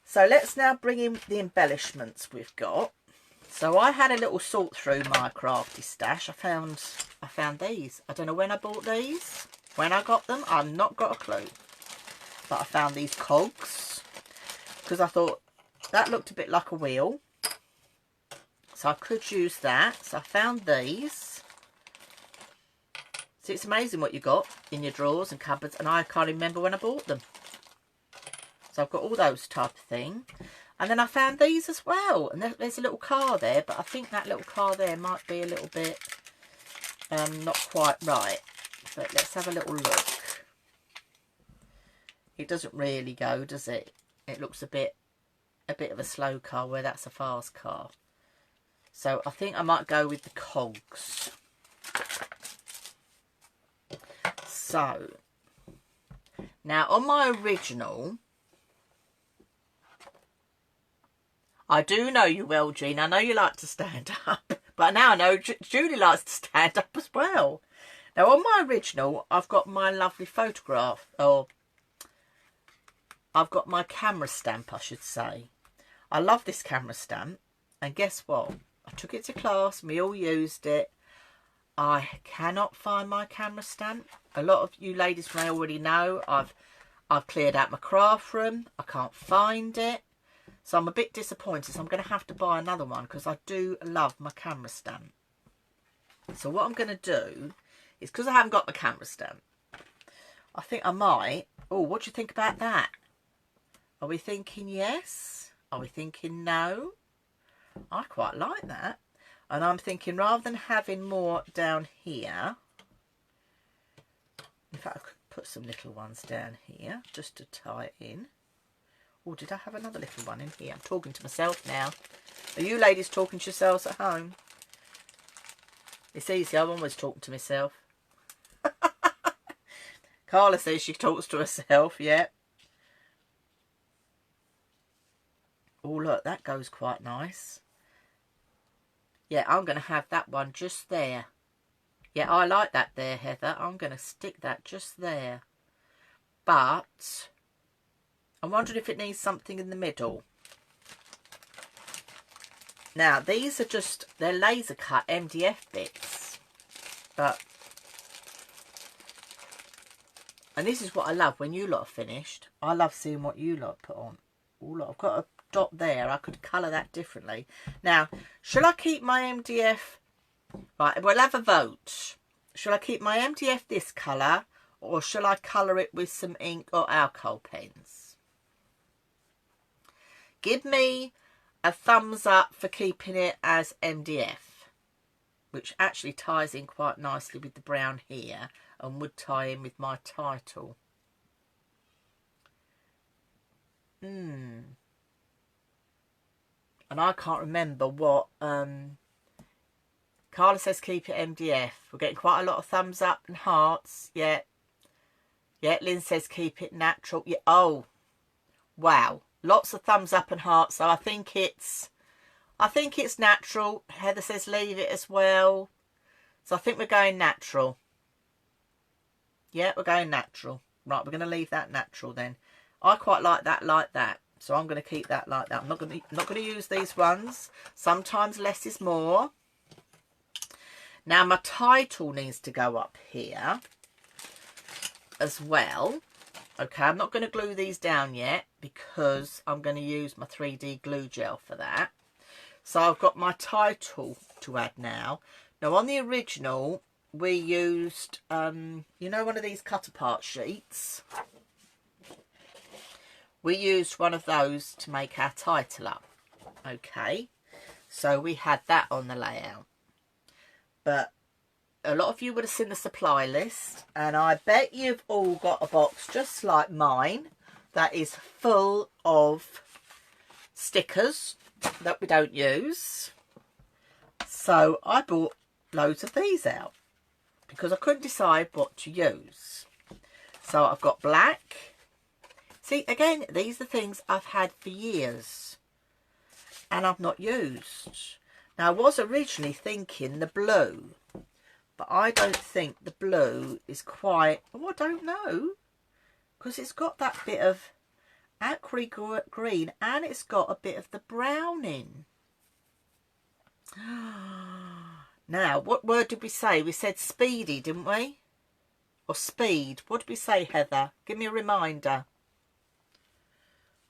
So let's now bring in the embellishments we've got. So I had a little sort through my crafty stash. I found these. I don't know when I bought these, when I got them. I've not got a clue. But I found these cogs because I thought that looked a bit like a wheel. So I could use that. So I found these. See, it's amazing what you got in your drawers and cupboards, and I can't remember when I bought them. So I've got all those type of thing. And then I found these as well. And there's a little car there, but I think that little car there might be a little bit not quite right. But let's have a little look. It doesn't really go, does it? It looks a bit of a slow car, where that's a fast car. So I think I might go with the cogs. So now on my original, I do know you well, Jean. I know you like to stand up, but now I know Julie likes to stand up as well. Now on my original, I've got my lovely photograph, or I've got my camera stamp, I should say. I love this camera stamp, and guess what? I took it to class, we all used it. I cannot find my camera stamp. A lot of you ladies may already know I've I've cleared out my craft room. I can't find it. So I'm a bit disappointed. So I'm going to have to buy another one because I do love my camera stand. So what I'm going to do is, because I haven't got my camera stand, I think I might... Oh, what do you think about that? Are we thinking yes? Are we thinking no? I quite like that. And I'm thinking rather than having more down here... In fact, I could put some little ones down here just to tie it in. Oh, did I have another little one in here? I'm talking to myself now. Are you ladies talking to yourselves at home? It's easy, I'm always talking to myself. Carla says she talks to herself, yeah. Oh, look, that goes quite nice. Yeah, I'm going to have that one just there. Yeah, I like that there, Heather. I'm going to stick that just there. But I'm wondering if it needs something in the middle. Now, these are just, they're laser cut MDF bits. But, and this is what I love when you lot are finished. I love seeing what you lot put on. Oh, look, I've got a dot there. I could colour that differently. Now, shall I keep my MDF? Right, we'll have a vote. Shall I keep my MDF this colour, or shall I colour it with some ink or alcohol pens? Give me a thumbs up for keeping it as MDF, which actually ties in quite nicely with the brown here and would tie in with my title. And I can't remember what... Carla says keep it MDF. We're getting quite a lot of thumbs up and hearts. Yeah. Yeah, Lynn says keep it natural. Yeah. Oh, wow. Lots of thumbs up and hearts. So I think it's natural. Heather says leave it as well. So I think we're going natural. Yeah, we're going natural. Right, we're going to leave that natural then. I quite like that. So I'm going to keep that like that. I'm not going to use these ones. Sometimes less is more. Now my title needs to go up here as well. Okay, I'm not going to glue these down yet because I'm going to use my 3D glue gel for that. So I've got my title to add now. Now on the original we used, you know, one of these cut apart sheets. We used one of those to make our title up. Okay, so we had that on the layout. But a lot of you would have seen the supply list, and I bet you've all got a box just like mine that is full of stickers that we don't use. So I bought loads of these out because I couldn't decide what to use. So I've got black. See, again, these are things I've had for years and I've not used. Now, I was originally thinking the blue, but I don't think the blue is quite... Oh, I don't know. Because it's got that bit of aqua green and it's got a bit of the brown in. Now, what word did we say? We said speedy, didn't we? Or speed. What did we say, Heather? Give me a reminder.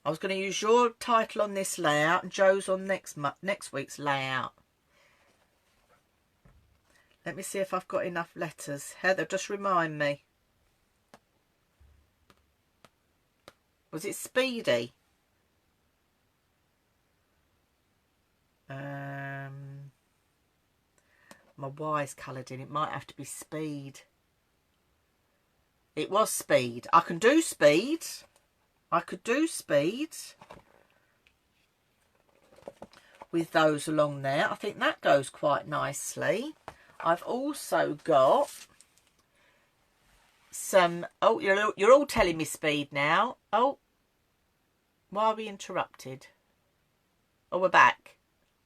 I was going to use your title on this layout and Joe's on next week's layout. Let me see if I've got enough letters. Heather, just remind me. Was it speedy? My Y's coloured in. It might have to be speed. It was speed. I can do speed. I could do speed with those along there. I think that goes quite nicely. I've also got some... Oh, you're all telling me speed now. Oh, why are we interrupted? Oh, we're back.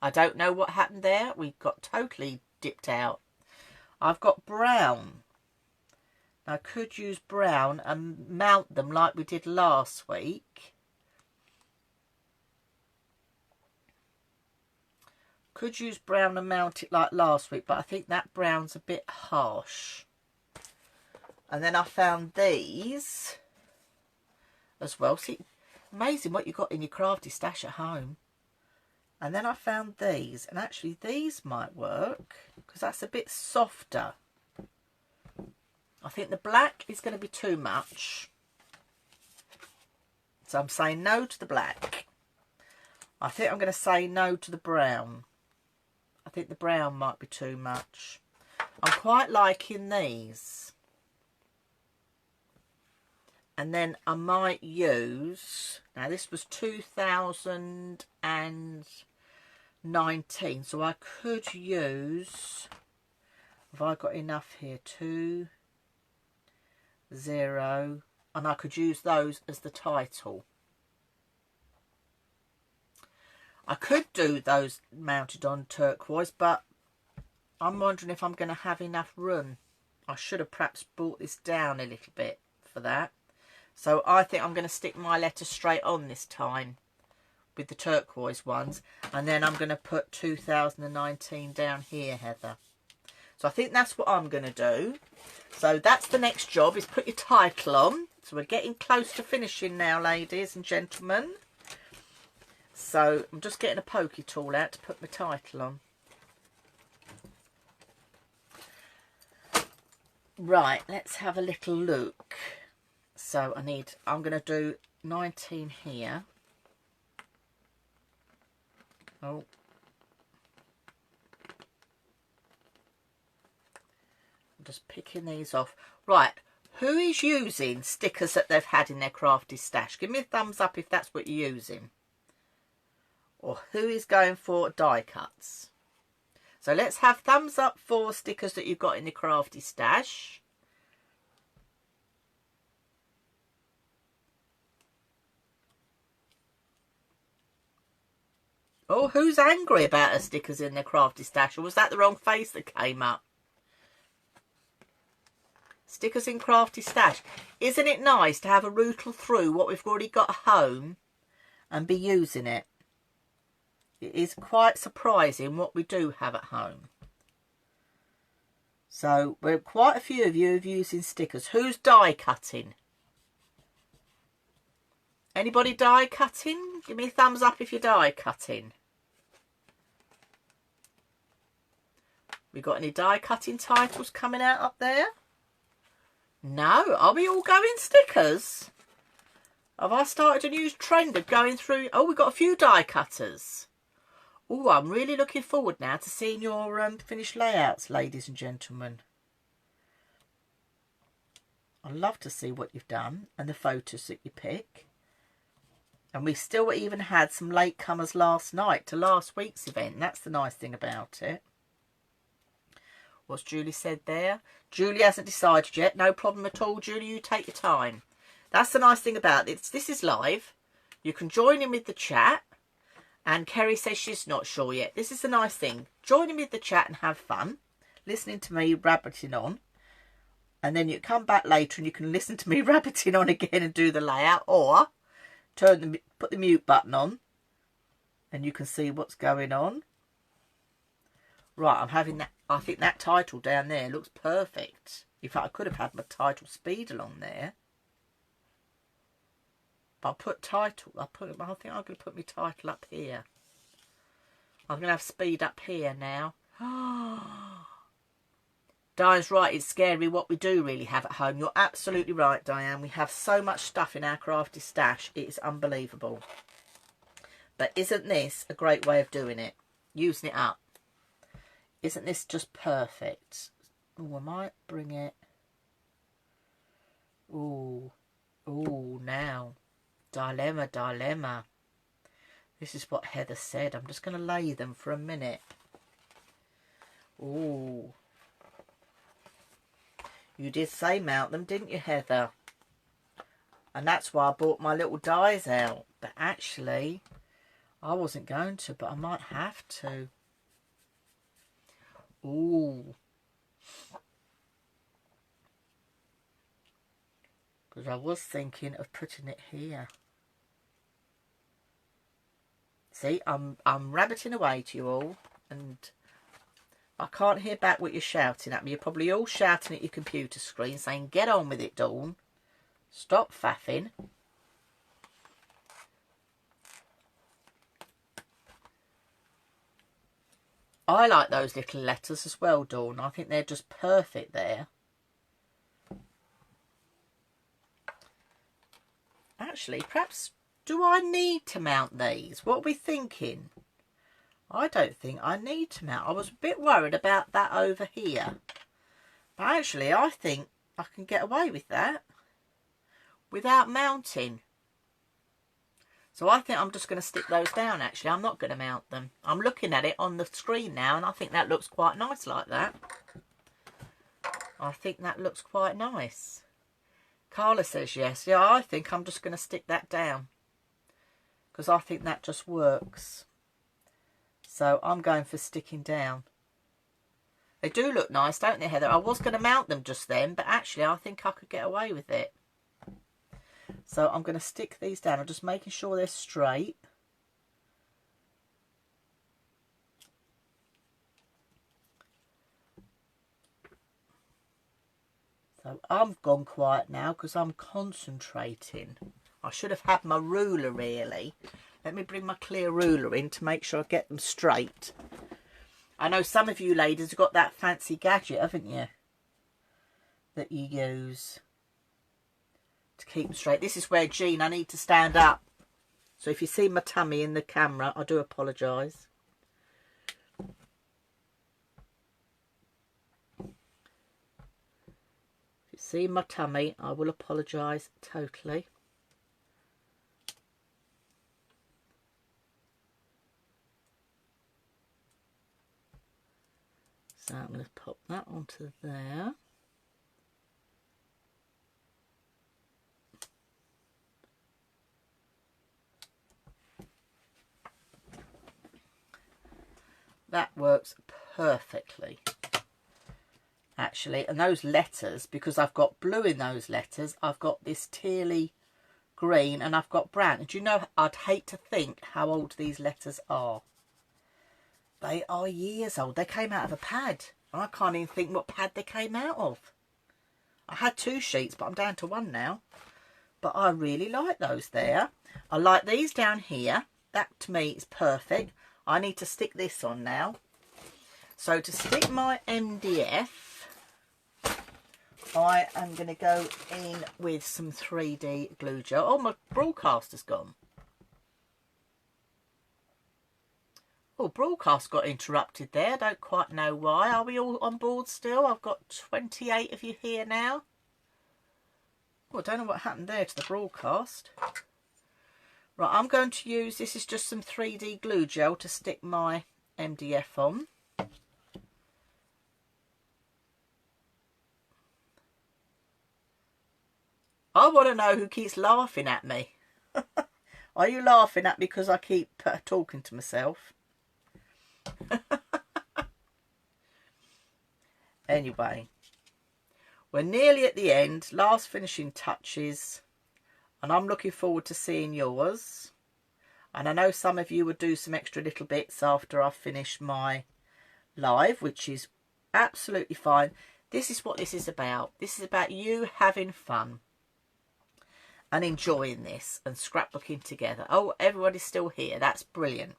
I don't know what happened there. We got totally dipped out. I've got brown. I could use brown and mount them like we did last week. Could use brown and mount it like last week, but I think that brown's a bit harsh. And then I found these. as well. See, amazing what you got in your crafty stash at home. And then I found these, and actually these might work because that's a bit softer. I think the black is going to be too much, so I'm saying no to the black. I think I'm going to say no to the brown. I think the brown might be too much. I'm quite liking these. And then I might use, now this was 2019, so I could use, have I got enough here? 2, 0, and I could use those as the title. I could do those mounted on turquoise, but I'm wondering if I'm going to have enough room. I should have perhaps brought this down a little bit for that. So I think I'm going to stick my letter straight on this time with the turquoise ones. And then I'm going to put 2019 down here, Heather. So I think that's what I'm going to do. So that's the next job, is put your title on. So we're getting close to finishing now, ladies and gentlemen. So I'm just getting a pokey tool out to put my title on. Right, let's have a little look. So I'm going to do 19 here. Oh. I'm just picking these off. Right, who is using stickers that they've had in their crafty stash? Give me a thumbs up if that's what you're using. Or who is going for die cuts? So let's have thumbs up for stickers that you've got in the crafty stash. Oh, who's angry about her stickers in their crafty stash? Or was that the wrong face that came up? Stickers in crafty stash. Isn't it nice to have a rootle through what we've already got at home and be using it? It is quite surprising what we do have at home. So, we're quite a few of you are using stickers. Who's die cutting? Anybody die cutting? Give me a thumbs up if you're die cutting. We got any die cutting titles coming out up there? No. Are we all going stickers? Have I started a new trend of going through? Oh, we've got a few die cutters. Oh, I'm really looking forward now to seeing your finished layouts, ladies and gentlemen. I love to see what you've done and the photos that you pick. And we still even had some latecomers last night to last week's event. That's the nice thing about it. What's Julie said there? Julie hasn't decided yet. No problem at all, Julie. You take your time. That's the nice thing about it. This is live. You can join in with the chat. And Kerry says she's not sure yet. This is the nice thing. Join in with the chat and have fun. Listening to me rabbiting on. And then you come back later and you can listen to me rabbiting on again and do the layout. Or put the mute button on. And you can see what's going on. Right, I'm having that. I think that title down there looks perfect. In fact, I could have had my title speed along there. But I'll put title. I think I'm going to put my title up here. I'm going to have speed up here now. Diane's right, it's scary what we do really have at home. You're absolutely right, Diane. We have so much stuff in our crafty stash. It is unbelievable. But isn't this a great way of doing it? Using it up. Isn't this just perfect? Oh, I might bring it. Oh, now. Dilemma. This is what Heather said. I'm just going to lay them for a minute. Oh. You did say mount them, didn't you, Heather? And that's why I brought my little dies out. But actually, I wasn't going to, but I might have to. Ooh. Because I was thinking of putting it here. See, I'm rabbiting away to you all, and I can't hear back what you're shouting at me. You're probably all shouting at your computer screen, saying, "Get on with it, Dawn. Stop faffing." I like those little letters as well, Dawn. I think they're just perfect there. Actually, perhaps, do I need to mount these? What are we thinking? I don't think I need to mount. I was a bit worried about that over here. But actually, I think I can get away with that without mounting. So I think I'm just going to stick those down, actually. I'm not going to mount them. I'm looking at it on the screen now, and I think that looks quite nice like that. I think that looks quite nice. Carla says yes. Yeah, I think I'm just going to stick that down, because I think that just works. So I'm going for sticking down. They do look nice, don't they, Heather? I was going to mount them just then, but actually I think I could get away with it. So I'm going to stick these down. I'm just making sure they're straight. So I've gone quiet now because I'm concentrating. I should have had my ruler, really. Let me bring my clear ruler in to make sure I get them straight. I know some of you ladies have got that fancy gadget, haven't you? That you use to keep them straight. This is where, Jean, I need to stand up. So if you see my tummy in the camera, I do apologise. If you see my tummy, I will apologise totally. So I'm going to pop that onto there. That works perfectly, actually. And those letters, because I've got blue in those letters, I've got this tealy green and I've got brown. And do you know, I'd hate to think how old these letters are. They are years old. They came out of a pad. I can't even think what pad they came out of. I had 2 sheets, but I'm down to 1 now. But I really like those there. I like these down here. That, to me, is perfect. I need to stick this on now. So to stick my MDF, I am going to go in with some 3D glue gel. Oh, my broadcaster's gone. Oh, broadcast got interrupted there. I don't quite know why. Are we all on board still? I've got 28 of you here now. Oh, I don't know what happened there to the broadcast. Right, I'm going to use, this is just some 3D glue gel to stick my MDF on. I want to know who keeps laughing at me. Are you laughing at me because I keep talking to myself? Anyway, we're nearly at the end. Last finishing touches. And I'm looking forward to seeing yours. And I know some of you would do some extra little bits after I've finished my live, which is absolutely fine. This is what this is about. This is about you having fun and enjoying this and scrapbooking together. Oh, everybody's still here. That's brilliant.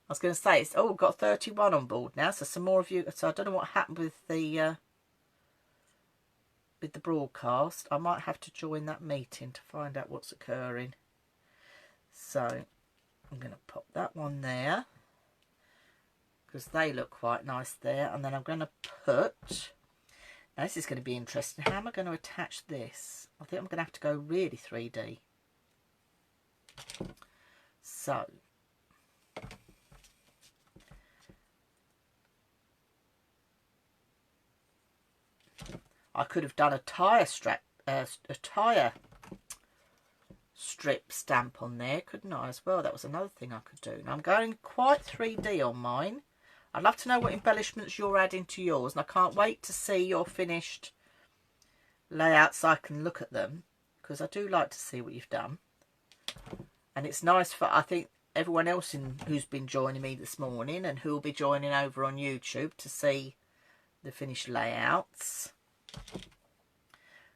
I was going to say, it's, oh, we've got 31 on board now. So some more of you. So I don't know what happened with the broadcast. I might have to join that meeting to find out what's occurring. So I'm going to pop that one there because they look quite nice there. And then I'm going to put, now this is going to be interesting. How am I going to attach this? I think I'm going to have to go really 3D. So I could have done a tyre strap, a tyre strip stamp on there, couldn't I, as well? That was another thing I could do. Now I'm going quite 3D on mine. I'd love to know what embellishments you're adding to yours, and I can't wait to see your finished layouts so I can look at them, because I do like to see what you've done. And it's nice for, I think, everyone else who's been joining me this morning and who will be joining over on YouTube to see the finished layouts.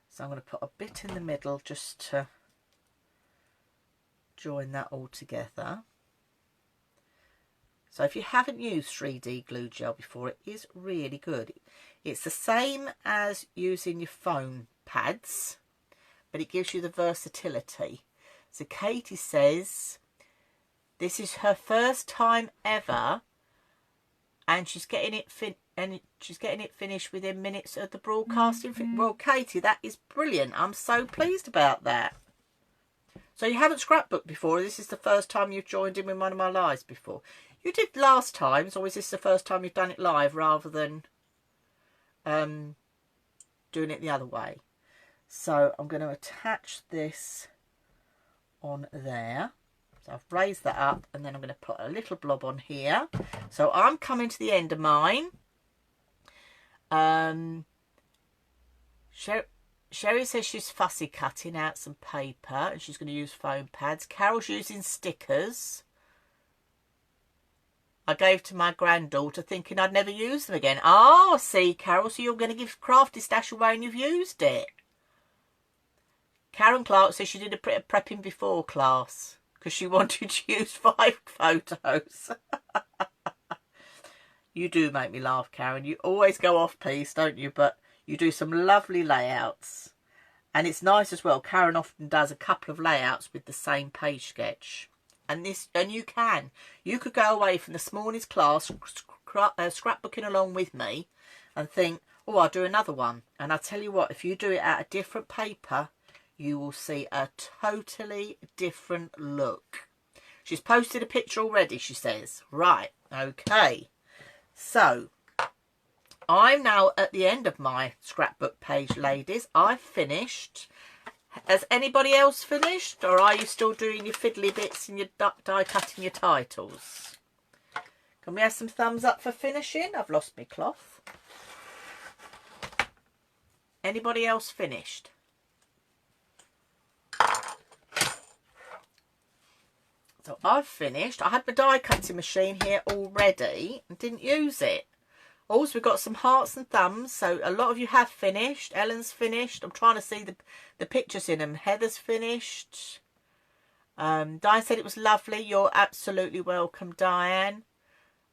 So I'm going to put a bit in the middle just to join that all together. So if you haven't used 3D glue gel before, it is really good. It's the same as using your foam pads, but it gives you the versatility. So Katie says this is her first time ever, and she's getting it finished within minutes of the broadcasting. Well, Katie, that is brilliant. I'm so pleased about that. So you haven't scrapbooked before. This is the first time you've joined in with one of my lives before. You did last time, or is this the first time you've done it live rather than doing it the other way? So I'm going to attach this on there. So I've raised that up, and then I'm going to put a little blob on here. So I'm coming to the end of mine. Sherry says she's fussy cutting out some paper, and she's going to use foam pads. Carol's using stickers. I gave to my granddaughter thinking I'd never use them again. Oh, see, Carol, so you're going to give Crafty Stash away and you've used it. Karen Clark says she did a bit of prepping before class because she wanted to use 5 photos. You do make me laugh, Karen. You always go off piece, don't you? But you do some lovely layouts. And it's nice as well. Karen often does a couple of layouts with the same page sketch. And you could go away from this morning's class scrapbooking along with me and think, oh, I'll do another one. And I tell you what, if you do it out a different paper, you will see a totally different look. She's posted a picture already, she says. Right, okay. So I'm now at the end of my scrapbook page, ladies. I've finished. Has anybody else finished, or are you still doing your fiddly bits and your die cutting your titles? Can we have some thumbs up for finishing? I've lost my cloth. Anybody else finished? So I've finished. I had my die cutting machine here already and didn't use it. Also, we've got some hearts and thumbs. So a lot of you have finished. Ellen's finished. I'm trying to see the pictures in them. Heather's finished. Diane said it was lovely. You're absolutely welcome, Diane.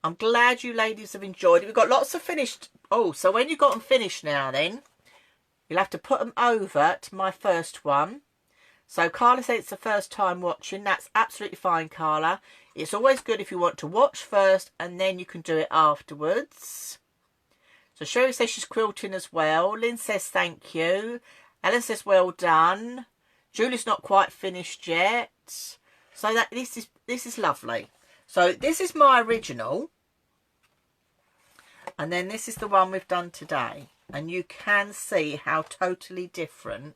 I'm glad you ladies have enjoyed it. We've got lots of finished. Oh, so when you've got them finished now then, you'll have to put them over to my first one. So Carla said it's the first time watching. That's absolutely fine, Carla. It's always good if you want to watch first and then you can do it afterwards. So Sherry says she's quilting as well. Lynn says thank you. Ellen says well done. Julie's not quite finished yet. So that this is lovely. So this is my original. And then this is the one we've done today. And you can see how totally different.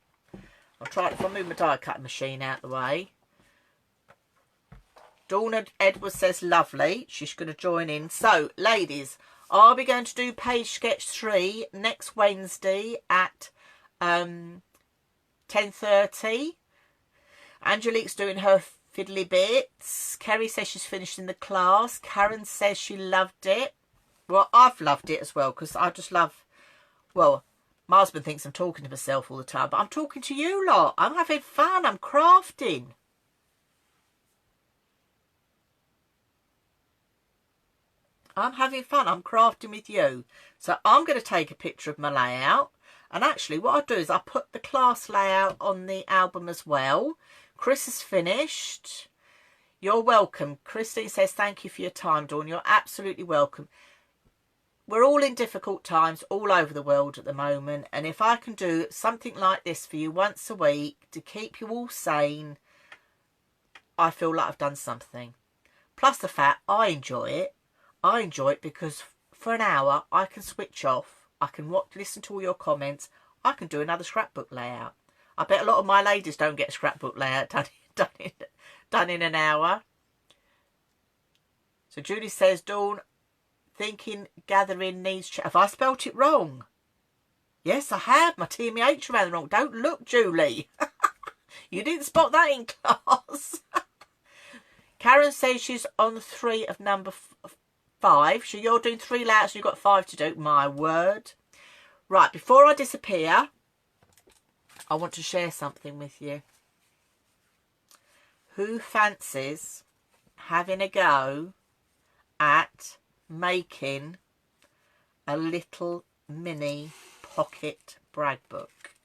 I'll try it if I move my die cutting machine out of the way. Dawn Edwards says lovely. She's going to join in. So, ladies, I'll be going to do page sketch 3 next Wednesday at 10:30. Angelique's doing her fiddly bits. Kerry says she's finished in the class. Karen says she loved it. Well, I've loved it as well because I just love, well, my husband thinks I'm talking to myself all the time, but I'm talking to you lot. I'm having fun. I'm crafting. I'm having fun. I'm crafting with you. So I'm going to take a picture of my layout. And actually what I'll do is I'll put the class layout on the album as well. Chris is finished. You're welcome. Christine says thank you for your time, Dawn. You're absolutely welcome. We're all in difficult times all over the world at the moment. And if I can do something like this for you once a week to keep you all sane, I feel like I've done something. Plus the fact I enjoy it. I enjoy it because for an hour I can switch off. I can listen to all your comments. I can do another scrapbook layout. I bet a lot of my ladies don't get a scrapbook layout done in an hour. So Julie says, Dawn, thinking gathering needs... Have I spelt it wrong? Yes, I have. My T and my H around wrong. Don't look, Julie. You didn't spot that in class. Karen says she's on 3 of number 5. So you're doing 3 layouts and you've got 5 to do. My word. Right, before I disappear, I want to share something with you. Who fancies having a go at making a little mini pocket brag book.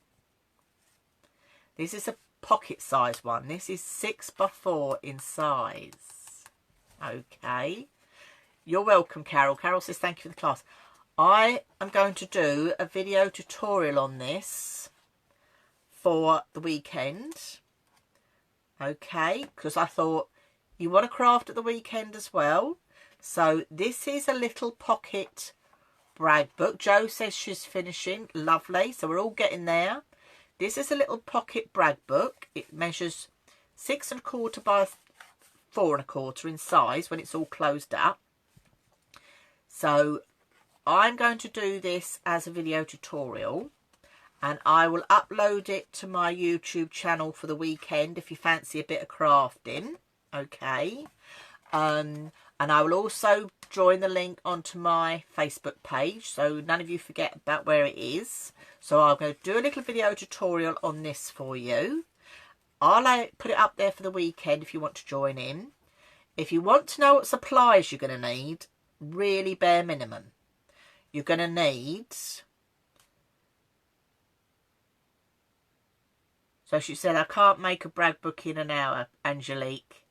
This is a pocket size one. This is 6x4 in size. Okay. You're welcome, Carol. Carol says thank you for the class. I am going to do a video tutorial on this for the weekend. Okay, because I thought you want to craft at the weekend as well. So this is a little pocket brag book. Jo says she's finishing. Lovely. So we're all getting there. This is a little pocket brag book. It measures 6 1/4 by 4 1/4 in size when it's all closed up. So I'm going to do this as a video tutorial, and I will upload it to my YouTube channel for the weekend if you fancy a bit of crafting. Okay. And I will also join the link onto my Facebook page, so none of you forget about where it is. So I'm going to do a little video tutorial on this for you. I'll put it up there for the weekend if you want to join in. If you want to know what supplies you're going to need, really bare minimum. You're going to need... So she said, I can't make a brag book in an hour, Angelique.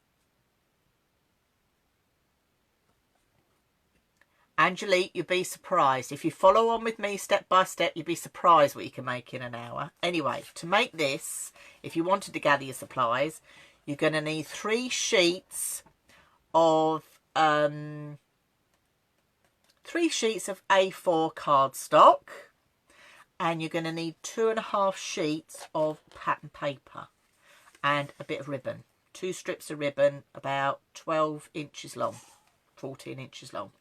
Angelique, you'd be surprised. If you follow on with me step by step, you'd be surprised what you can make in an hour. Anyway, to make this, if you wanted to gather your supplies, you're going to need 3 sheets of A4 cardstock, and you're going to need 2.5 sheets of pattern paper and a bit of ribbon. 2 strips of ribbon about 12 inches long, 14 inches long.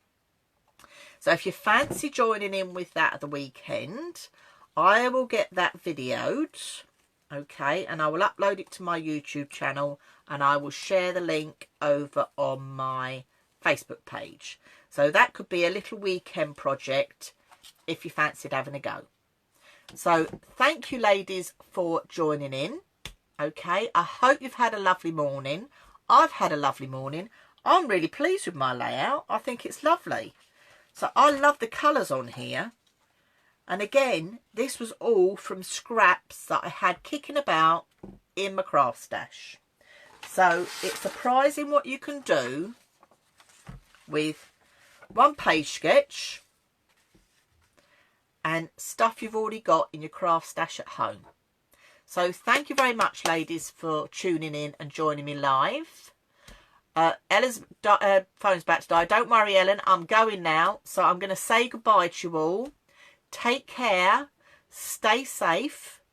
So if you fancy joining in with that at the weekend, I will get that videoed, okay, and I will upload it to my YouTube channel, and I will share the link over on my Facebook page. So that could be a little weekend project if you fancied having a go. So thank you, ladies, for joining in. Okay, I hope you've had a lovely morning. I've had a lovely morning. I'm really pleased with my layout. I think it's lovely. So I love the colours on here. And again, this was all from scraps that I had kicking about in my craft stash. So it's surprising what you can do with 1 page sketch and stuff you've already got in your craft stash at home. So thank you very much, ladies, for tuning in and joining me live. Ellen's phone's about to die. Don't worry, Ellen, I'm going now. So I'm going to say goodbye to you all. Take care, stay safe,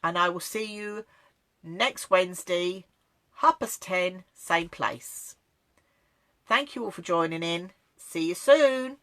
and I will see you next Wednesday, 10:30, same place. Thank you all for joining in. See you soon.